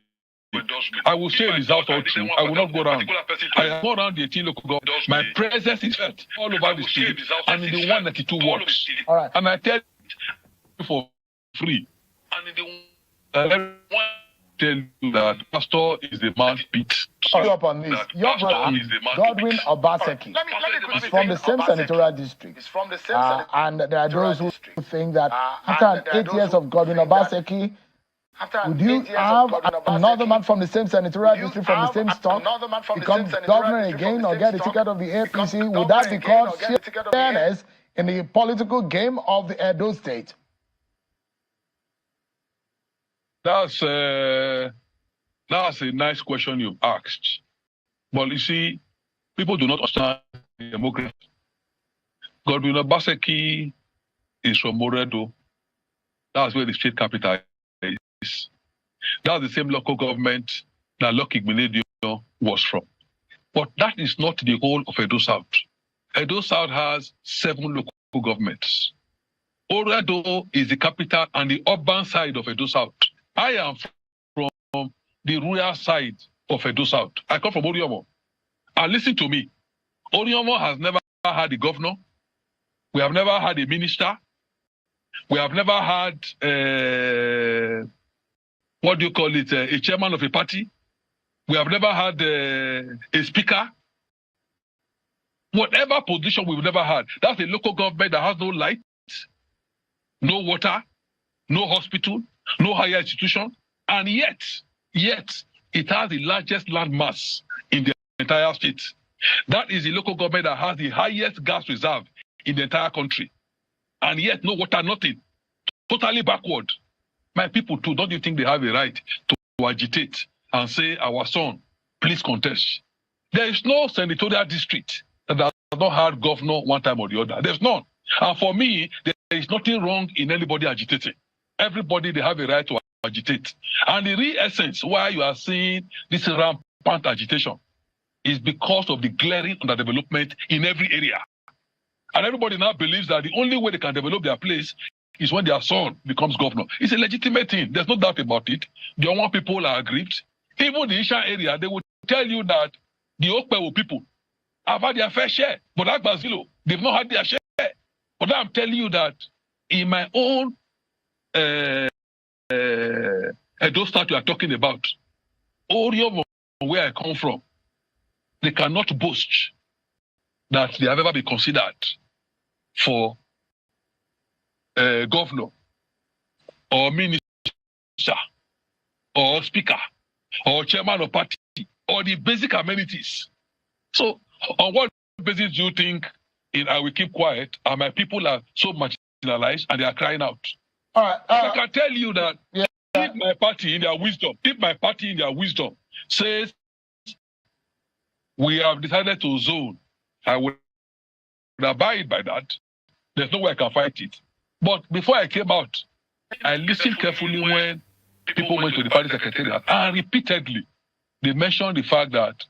I will say results all through. I will not go around. I have gone around the 18 local governments. My presence is felt all over the state and in the 192 wards. All right. And I tell you for free. Let me tell you that Pastor is the man beat. Up on this. Your brother, Godwin Obaseki, is from the same senatorial district. And there are those who think that after 8 years of Godwin Obaseki, would you have another man from the same senatorial district, from the same stock, become governor again or get a ticket of the APC? Would that be called fairness in the political game of the Edo State? That's a nice question you've asked. But you see, people do not understand democracy. Godwin Obaseki is from Moredo. That's where the state capital is. That's the same local government that Lucky Igbenedion was from. But that is not the whole of Edo South. Edo South has 7 local governments. Oredo is the capital and the urban side of Edo South. I am from the rural side of Edo South. I come from Oriomo. And listen to me. Oriomo has never had a governor. We have never had a minister. We have never had, what do you call it, a chairman of a party. We have never had a speaker. Whatever position we've never had. That's a local government that has no light, no water, no hospital, no higher institution, and yet it has the largest land mass in the entire state. That is the local government that has the highest gas reserve in the entire country. And yet no water, nothing. Totally backward. My people too, don't you think they have a right to agitate and say, our son, please contest? There is no senatorial district that has not had governor one time or the other. There's none. And for me, there is nothing wrong in anybody agitating. Everybody, they have a right to agitate. And the real essence why you are seeing this rampant agitation is because of the glaring underdevelopment in every area. And everybody now believes that the only way they can develop their place is when their son becomes governor. It's a legitimate thing. There's no doubt about it. The Owan people are aggrieved. Even the Isha area, they will tell you that the Okpewo people have had their fair share. But like Basilo, they've not had their share. But I'm telling you that in my own Edo State you are talking about, Oriom, where I come from, they cannot boast that they have ever been considered for governor or minister or speaker or chairman of party or the basic amenities. So on what basis do you think I will keep quiet and my people are so marginalized and they are crying out? All right. I can tell you that if my party in their wisdom says we have decided to zone, I would abide by that. There's no way I can fight it. But before I came out, I listened carefully when people went to the party secretariat and repeatedly they mentioned the fact that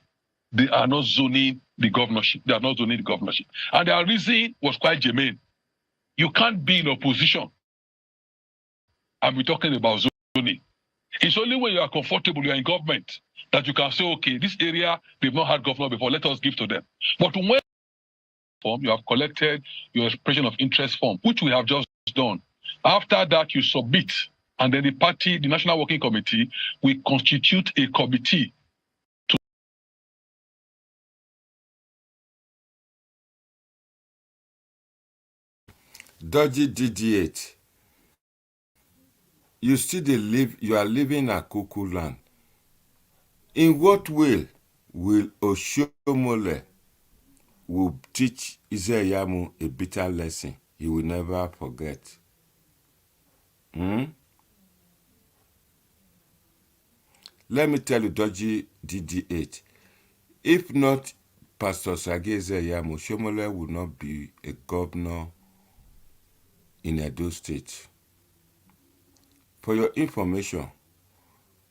they are not zoning the governorship. They are not zoning the governorship. And their reason was quite germane. You can't be in opposition and be talking about zoning. It's only when you are comfortable, you are in government, that you can say, okay, this area, they've not had governor before, let us give to them. But when you have collected your expression of interest form, which we have just done. After that, you submit, and then the party, the National Working Committee, will constitute a committee to Dodgy DD8. You still live, you are living in a cuckoo land. In what way will Oshomole will teach Ize Iyamu a bitter lesson he will never forget? Let me tell you, Dodgy DD8, if not Pastor Sage Ize Iyamu, Oshomole would not be a governor in Edo State. For your information,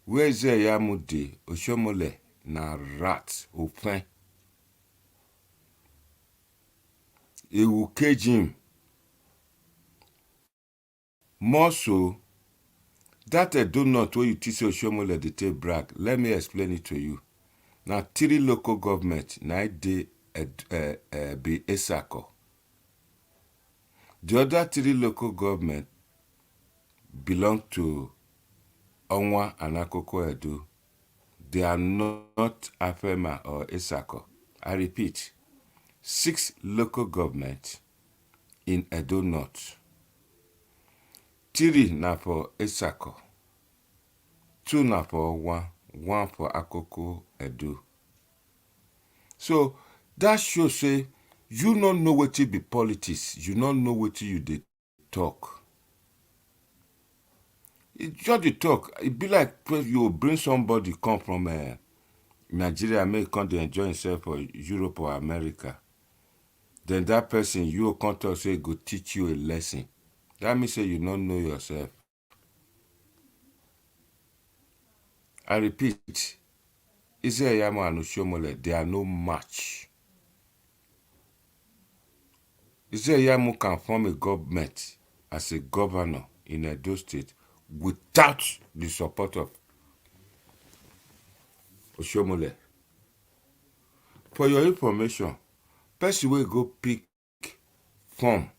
where Ize Iyamu de Oshomole na rat open. He will cage him. More so, that a donut where you teach Oshomole the take brag, let me explain it to you. Now, 3 local government, now they be Esako. The other 3 local government belong to Onwa and Akoko Edo. They are not Afema or Esako. I repeat, 6 local governments in Edo North. 3 na for Esako. 2 na for Onwa. 1 for Akoko Edo. So that shows say you don't know what to be politics. You don't know what you dey talk. It's just the talk. It be like you bring somebody come from Nigeria, may come to enjoy himself for Europe or America. then that person, you can't talk, say, go teach you a lesson. That means say you don't know yourself. I repeat, Ize Iyamu and Oshiomhole, they are no match. Ize Iyamu can form a government as a governor in Edo State without the support of Oshiomhole. For your information, person will go pick form,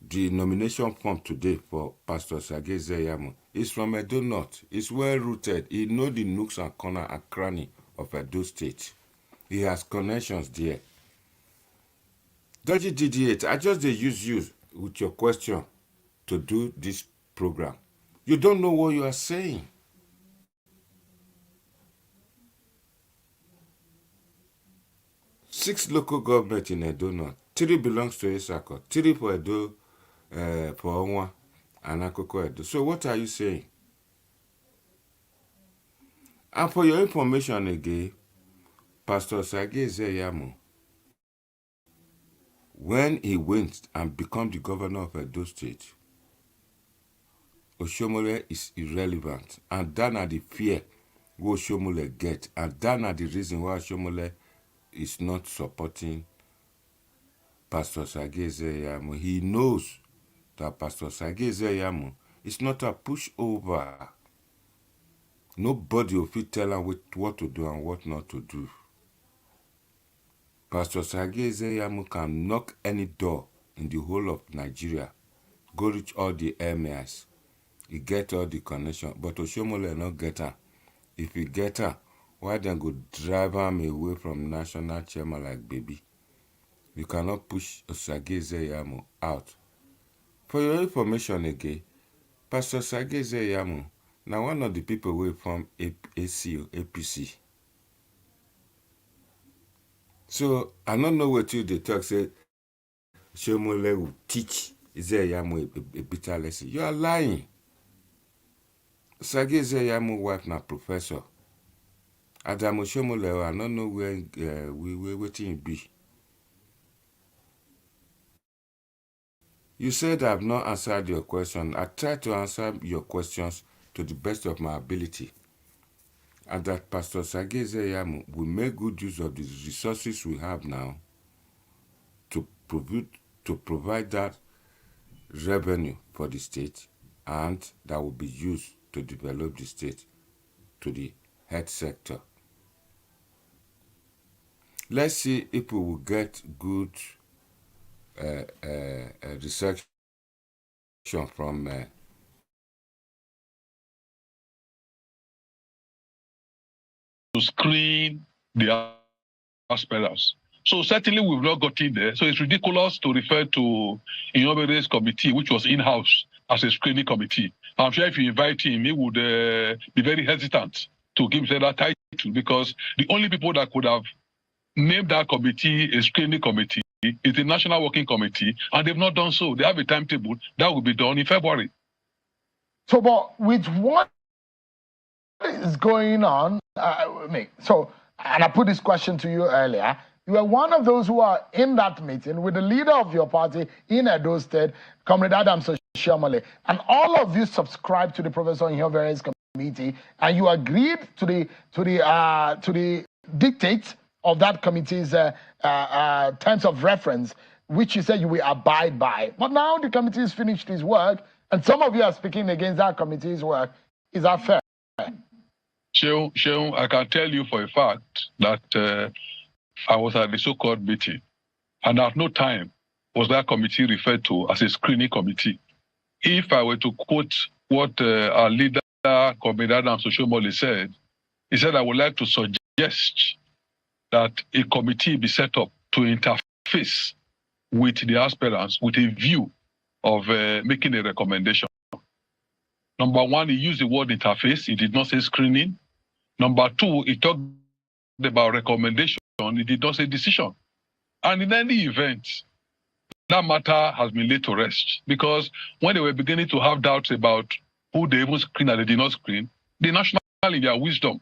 the nomination form today for Pastor Ize Iyamu is from Edo North. It's well rooted. He knows the nooks and corners and cranny of Edo State. He has connections there. Dodgy DD8, I just use you with your question to do this program. You don't know what you are saying. Six local government in Edo North. 3 belongs to Isako. 3 for Edo, for Onwa, and Akoko Edo. So what are you saying? And for your information again, Pastor Ize Iyamu, when he went and became the governor of Edo State, Oshiomhole is irrelevant. And that are the fear what Oshiomhole get. And that are the reason why Oshiomhole is not supporting Pastor Ize Iyamu. He knows that Pastor Ize Iyamu is not a pushover. Nobody will fit tell him what to do and what not to do. Pastor Ize Iyamu can knock any door in the whole of Nigeria, go reach all the emirs. He get all the connection, but Oshiomhole not get her. If he get her, why then go drive him away from national chairman like baby? You cannot push Ize Iyamu out. For your information again, Pastor Ize Iyamu, now one of the people who from APC. So I don't know what you they talk say Oshiomhole will teach Ize Iyamu a bitter lesson. You are lying. Ize Iyamu wife na professor. Adam Oshiomhole, I don't know where we waiting be. You said I have not answered your question. I tried to answer your questions to the best of my ability. And that Pastor Ize Iyamu will make good use of the resources we have now to provide that revenue for the state, and that will be used to develop the state to the health sector. Let's see if we will get good research from to screen the aspirants. So certainly we've not gotten there. So it's ridiculous to refer to Iyamu's committee, which was in-house, as a screening committee. I'm sure if you invite him, he would be very hesitant to give him that title, because the only people that could have named that committee a screening committee is the National Working Committee, and they've not done so. They have a timetable that will be done in February. So, but with what is going on, and I put this question to you earlier, you were one of those who are in that meeting with the leader of your party in Edo State, Comrade Adams Oshiomhole, and all of you subscribed to the Professor Iyamu's committee, and you agreed to the dictates of that committee's terms of reference, which you said you will abide by. But now the committee has finished its work, and some of you are speaking against that committee's work. Is that fair? Sheung, I can tell you for a fact that I was at the so-called meeting, and at no time was that committee referred to as a screening committee. If I were to quote what our leader, Comrade Adams Oshiomhole, said, he said, I would like to suggest that a committee be set up to interface with the aspirants with a view of making a recommendation. Number one, he used the word interface. He did not say screening. Number two, he talked about recommendation. He did not say decision. And in any event, that matter has been laid to rest, because when they were beginning to have doubts about who they even screen and they did not screen, the National, in their wisdom,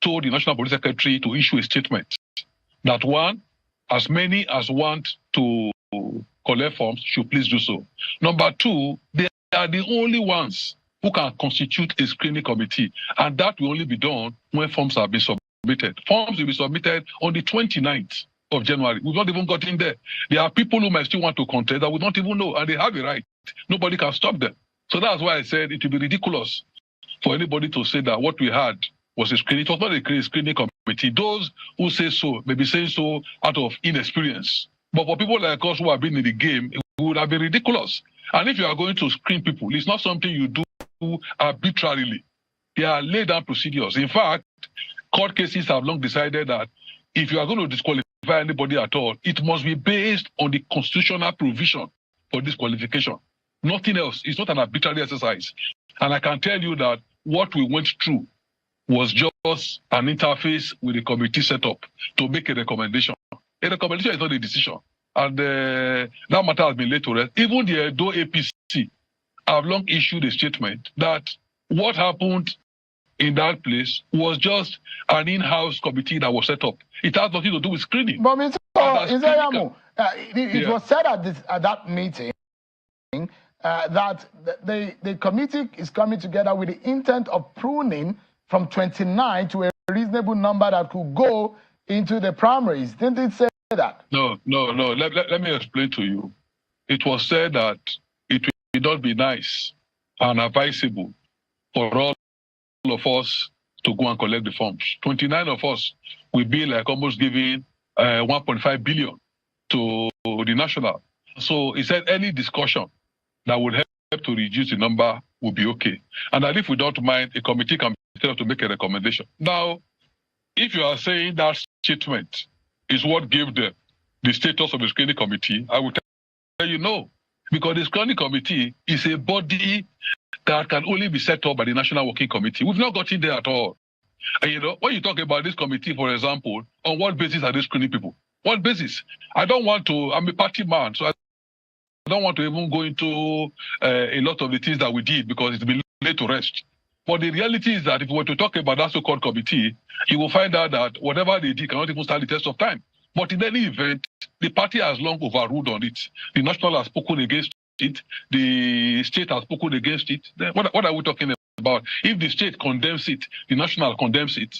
told the National Police Secretary to issue a statement that one, as many as want to collect forms should please do so. Number two, they are the only ones who can constitute a screening committee, and that will only be done when forms have been submitted. Forms will be submitted on the 29th of January. We've not even got in there. There are people who might still want to contest that we don't even know, and they have a right. Nobody can stop them. So that's why I said it would be ridiculous for anybody to say that what we had was a screening. It was not a screening committee. Those who say so may be saying so out of inexperience. But for people like us who have been in the game, it would have been ridiculous. And if you are going to screen people, it's not something you do arbitrarily. There are laid down procedures. In fact, court cases have long decided that if you are going to disqualify anybody at all, it must be based on the constitutional provision for disqualification. Nothing else. It's not an arbitrary exercise. And I can tell you that what we went through was just an interface with the committee set up to make a recommendation. A recommendation is not a decision. And that matter has been laid to rest. Even the Edo APC have long issued a statement that what happened in that place was just an in-house committee that was set up. It has nothing to do with screening. But Mr. Ize Iyamu, it was said at that meeting that the committee is coming together with the intent of pruning from 29 to a reasonable number that could go into the primaries. Didn't it say that? No. Let me explain to you. It was said that it will not be nice and advisable for all of us to go and collect the forms. 29 of us will be like almost giving 1.5 billion to the national. So he said any discussion that would help to reduce the number will be okay. And that if we don't mind, a committee can be set up to make a recommendation. Now, if you are saying that statement is what gave them the status of the screening committee, I will tell you no. Because the screening committee is a body that can only be set up by the National Working Committee. We've not gotten there at all. And when you talk about this committee, for example, on what basis are they screening people? What basis? I'm a party man, so I don't want to even go into a lot of the things that we did because it's been laid to rest. But the reality is that if we were to talk about that so-called committee, you will find out that whatever they did cannot even stand the test of time. But in any event, the party has long overruled on it. The national has spoken against it. The state has spoken against it. Then what are we talking about? If the state condemns it, the national condemns it,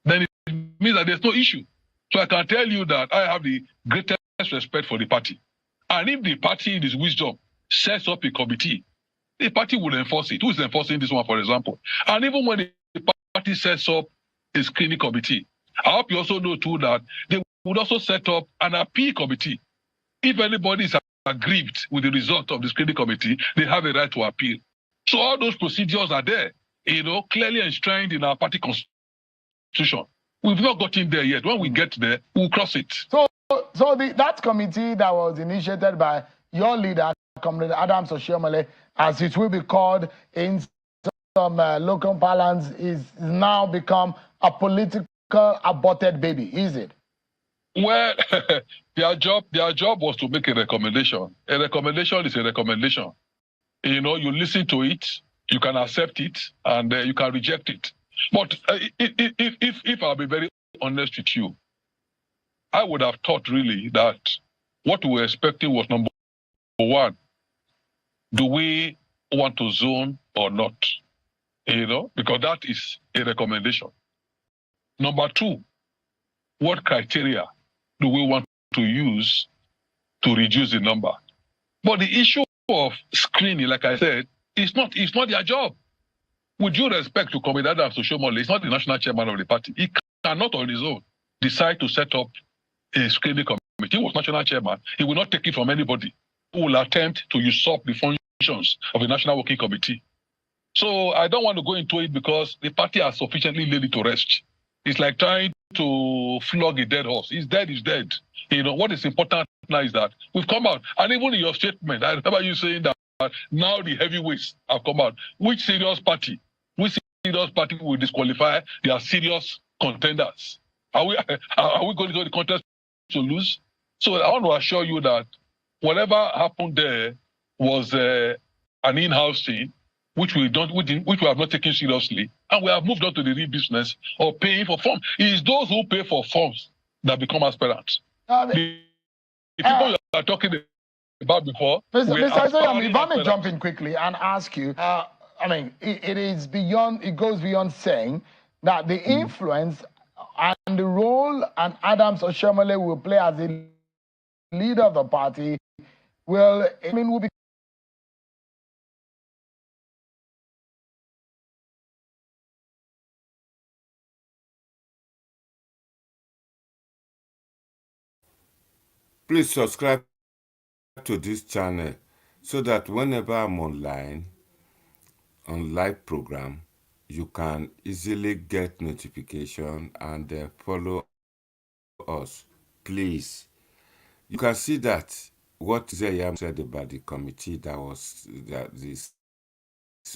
then it means that there's no issue. So I can tell you that I have the greatest respect for the party. And if the party in its wisdom sets up a committee, the party will enforce it. Who is enforcing this one, for example? And even when the party sets up a screening committee, I hope you also know too that they would also set up an appeal committee. If anybody is aggrieved with the result of the screening committee, they have a right to appeal. So all those procedures are there, clearly enshrined in our party constitution. We've not gotten there yet. When we get there, we'll cross it. So that committee that was initiated by your leader, Comrade Adams Oshiomhole, as it will be called in some local parlance, is now become a political aborted baby, is it? Well, their job was to make a recommendation. A recommendation is a recommendation. You listen to it, you can accept it, and you can reject it. But if I'll be very honest with you, I would have thought really that what we were expecting was number one, do we want to zone or not? Because that is a recommendation. Number two, what criteria do we want to use to reduce the number? But the issue of screening, like I said, it's not their job. With due respect to Comrade Adams Oshiomhole, it's not the national chairman of the party. He cannot on his own decide to set up a screening committee. He was national chairman. He will not take it from anybody who will attempt to usurp the functions of the National Working Committee. So I don't want to go into it because the party has sufficiently laid it to rest. It's like trying to flog a dead horse. He's dead, he's dead. What is important now is that we've come out. And even in your statement, I remember you saying that now the heavyweights have come out. Which serious party will disqualify their serious contenders? Are we going to go to the contest to lose? So I want to assure you that whatever happened there was an in-house thing, which we have not taken seriously, and we have moved on to the real business of paying for forms. It is those who pay for forms that become aspirants. The people you are talking about before. Mr. were Ize Iyamu, aspiring if I may aspirants. jump in quickly and ask you, I mean, it goes beyond saying that the influence and the role and Adams Oshiomhole will play as a leader of the party will be Please subscribe to this channel so that whenever I'm online on live program, you can easily get notification and follow us. Please, you can see that what Ize Iyamu said about the committee that was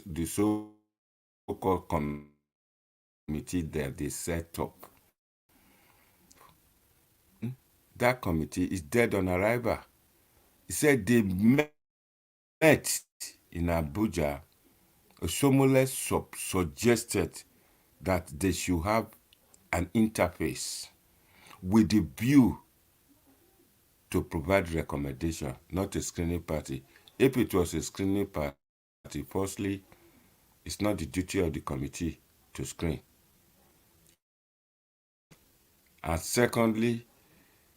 the so-called committee that they set up. That committee is dead on arrival. He said they met in Abuja. Oshiomhole suggested that they should have an interface with the view to provide recommendation, not a screening party. If it was a screening party, firstly, it's not the duty of the committee to screen. And secondly,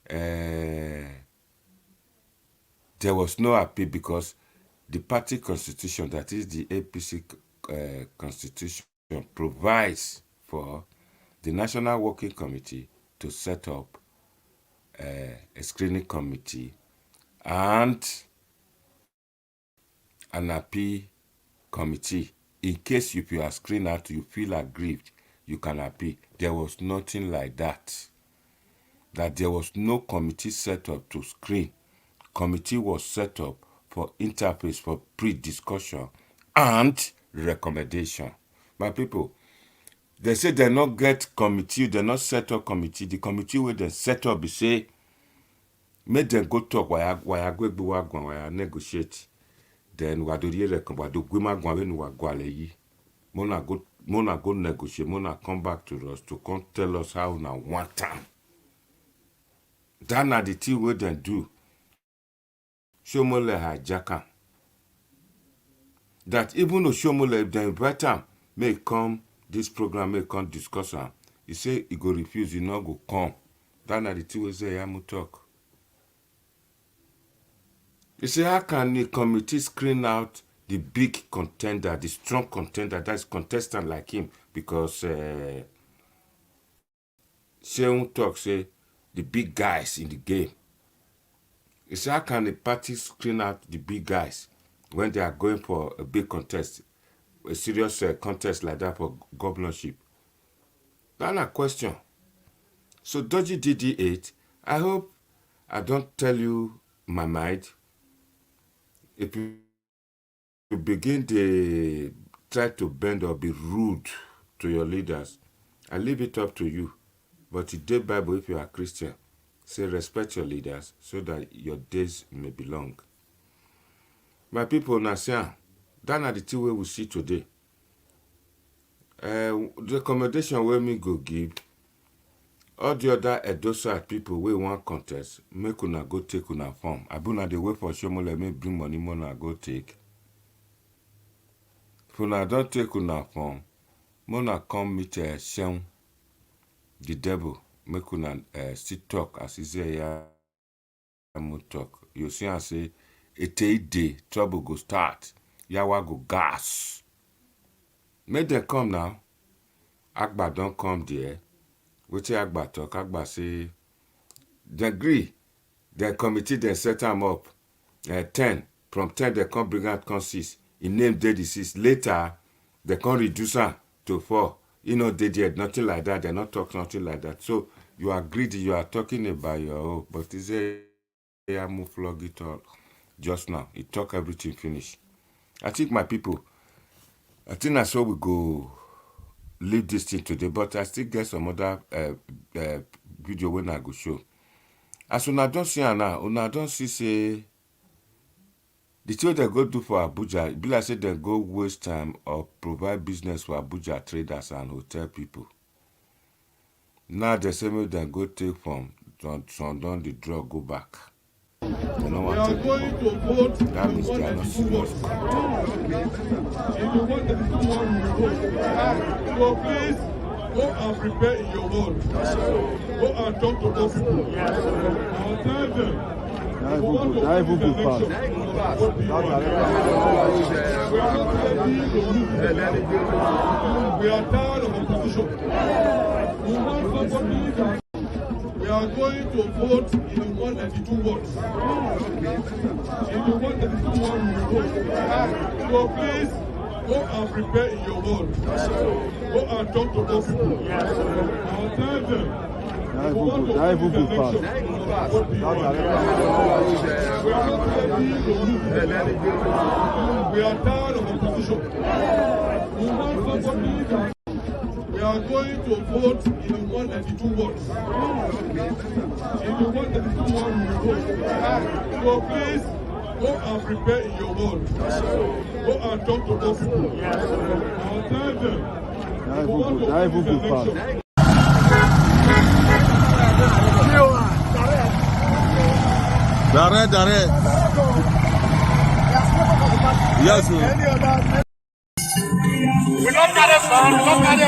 there was no appeal because the party constitution, that is the APC constitution, provides for the National Working Committee to set up a screening committee and an appeal committee. In case if you are screened out, you feel aggrieved, you can appeal. There was nothing like that. That there was no committee set up to screen. Committee was set up for interface, for pre-discussion and recommendation. My people, they say they not get committee, they not set up committee. The committee where they set up, they say, make them go talk, why negotiate. Then wadori wado gwema gwanwe nu wagwale yi. Mona go negotiate, mona come back to us to come tell us how na one time. That na the thing we then do. Oshiomhole hijack. That even Oshiomhole, if they invite him, may come this program, may come discuss him. He say he go refuse, he not go come. That na the thing we say Iyamu talk. He say how can the committee screen out the big contender, the strong contender, that's contestant like him? Because SEUN talk say the big guys in the game. He say how can the party screen out the big guys when they are going for a big contest, a serious contest like that for governorship? That's a question. So Dodgy DD8, I hope I don't tell you my mind. If you begin to try to bend or be rude to your leaders, I leave it up to you. But today Bible, if you are Christian, say respect your leaders so that your days may be long. My people, now say, that are the two way we see today. The accommodation where me go give, all the other Edo side people we want contest, make una go take una form. Abuna dey wait for Oshiomhole, me bring money, mona go take. If una don't take una form, mona come meet SEUN, the devil, make una still talk as Ize Iyamu talk. You see and say, a day, trouble go start, yawa go gas. Make them come now. Agba don't come there. Wetin Agba talk, Agba say, they agree, the committee then set them up 10. From 10, they come bring out come 6. He named the 6. Later, they come reduce am to 4. You know, they did nothing like that. They not talk nothing like that. So, you agreed, you are talking about your own. But Ize Iyamu flog it all just now. He talk everything finish. I think, my people, I think that's how we go leave this thing today, but I still get some other video when I go show. As una don't see now, una don't see say the thing they go do for Abuja, be like say they go waste time or provide business for Abuja traders and hotel people. Now they say maybe they go take from some done the drug go back. They don't We want are to going to vote That in means one they are not and two serious. words. If you want the two one, you vote. So please go and prepare in your word. Go and talk to those people. And tell them. We are not ready to lose the election. We are tired of opposition. We want somebody that we are going to vote in 192 words. In 192 words, we vote. So please go and prepare in your word. Go and talk to those people. And tell them. We are not ready to lose the election. We are tired of opposition. We want somebody that we are going to vote in 192 words. In 192 words, we vote. So please go and prepare in your word. Go and talk to those people. And tell them. We want to lose the election. Direct. Yes, sir. We don't carry phone, we don't carry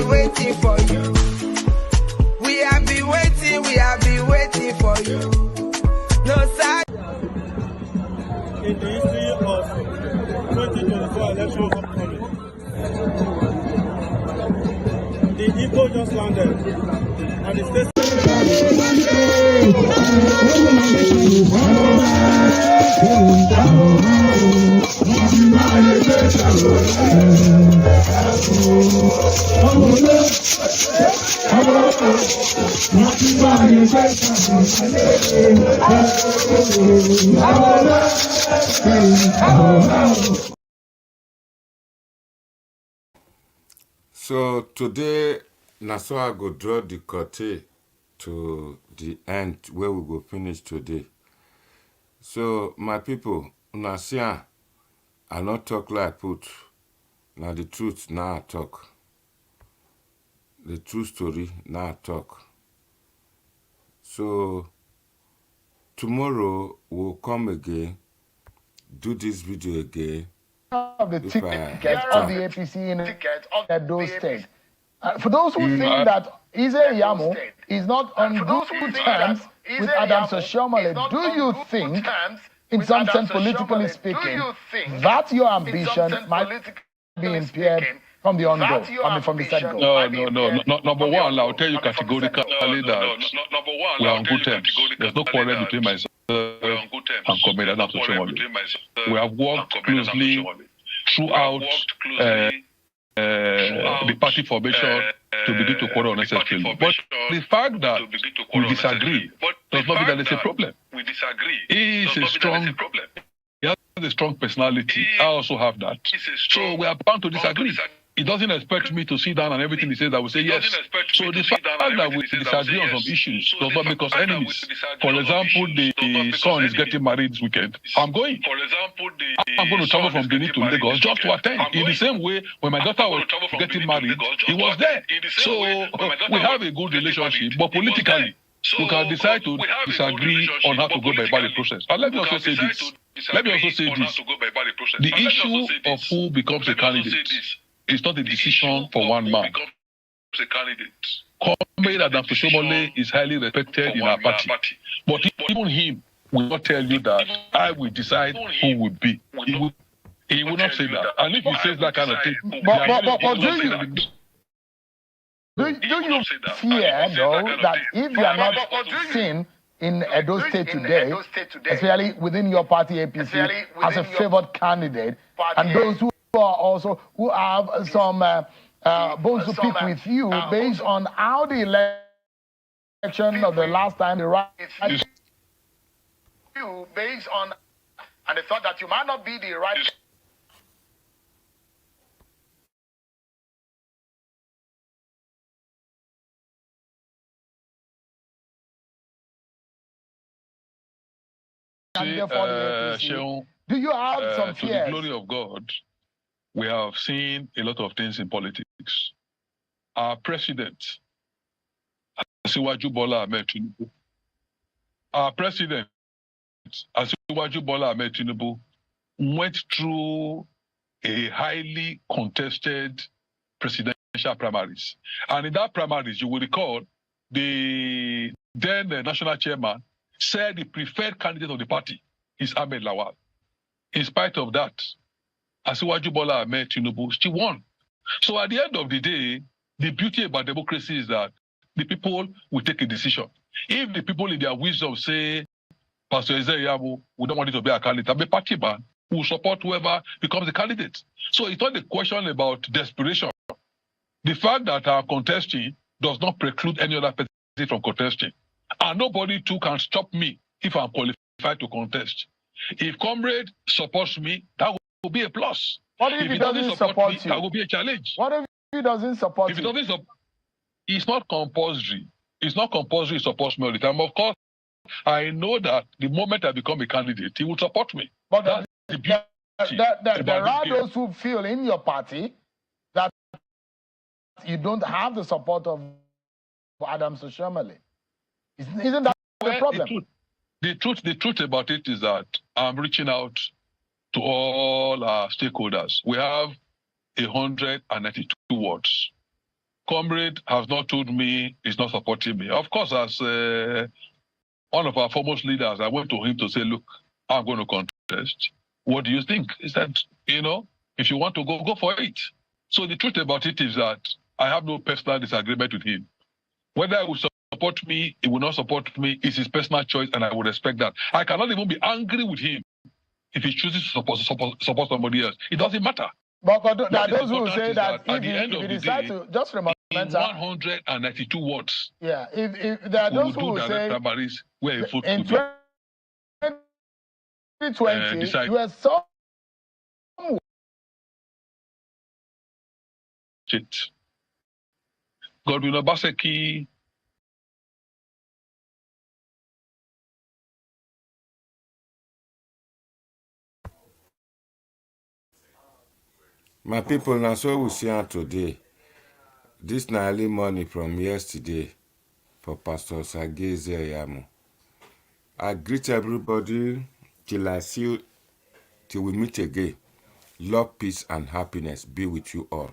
waiting for you. We have been waiting for you. No side. In the history of 2024 elections upcoming, the Igbo just landed and the state. So today, na so I go draw the curtain to the end where we go finish today. So my people, una see I not talk like put. Now the truth now I talk. The true story now I talk. So tomorrow we'll come again, do this video again. Of the tickets of the APC in those states. For those who think that Ize Iyamu is not on good terms with Adams Oshiomhole, do you think, in some sense politically speaking, that your ambition might be impaired from the on-go, from the set-go? No. Number one, I'll tell you categorically that we are on good terms. There's no quarrel between myself and Comrade Adams Oshiomhole. We have worked closely throughout the party formation to begin to quarrel unnecessarily. But the fact that we disagree does not mean that there's a problem. He is a strong, he has a strong personality. I also have that. So we are bound to disagree. He doesn't expect me to sit down and everything he says I will say yes. So the fact that we disagree on some issues does not make us enemies. For example, the son is getting married this weekend. I'm going. I'm going to travel from Benin to Lagos just to attend. In the same way, when my daughter was getting married, he was there. So we have a good relationship, but politically, we can decide to disagree on how to go by the process. And let me also say this. The issue of who becomes a candidate is not a decision for one man. Comrade Adams Oshiomhole is highly respected in our party. But even him will not tell you that I will decide who will be. He will not say that. And if he says that kind of thing, do you fear, though, that if you are not seen in Edo State today, especially within your party APC, as a favored candidate, and those who have some bones to pick with you based on how the election of the last time the right you based on, and they thought that you might not be the right candidate for the APC. Do you have some fears? To the glory of God, we have seen a lot of things in politics. Our president, Asiwaju Bola Ahmed Tinubu, went through a highly contested presidential primaries. And in that primaries, you will recall, the then national chairman said the preferred candidate of the party is Ahmed Lawal. In spite of that, Asiwaju Bola Ahmed Tinubu still won. So at the end of the day, the beauty about democracy is that the people will take a decision. If the people in their wisdom say, Pastor Ize Iyamu, we don't want you to be a candidate, I'm a party man who will support whoever becomes the candidate. So it's not a question about desperation. The fact that I'm contesting does not preclude any other person from contesting. And nobody too can stop me if I'm qualified to contest. If Comrade supports me, that will be a plus. What if he doesn't support you? That will be a challenge. What if he doesn't support you? If he doesn't it's not compulsory. It's not compulsory he supports me all the time. Of course, I know that the moment I become a candidate, he will support me. But that's the beauty. There are those who feel in your party that you don't have the support of Adams Oshiomhole. Isn't that the problem? The truth about it is that I'm reaching out to all our stakeholders. We have 192 wards. Comrade has not told me he's not supporting me. Of course, as one of our foremost leaders, I went to him to say, look, I'm going to contest. What do you think? He said, if you want to go for it. So the truth about it is that I have no personal disagreement with him. Whether he will support me, he will not support me, it's his personal choice, and I will respect that. I cannot even be angry with him if he chooses to support somebody else. It doesn't matter. But there are those who will say that if you decide to, just remember, in 192 words, yeah, if there are those who will say primaries where a vote in 2020, you were so Godwin Obaseki My people, now so we see her today. This na early morning from yesterday for Pastor Ize Iyamu. I greet everybody till I see you, till we meet again. Love, peace, and happiness be with you all.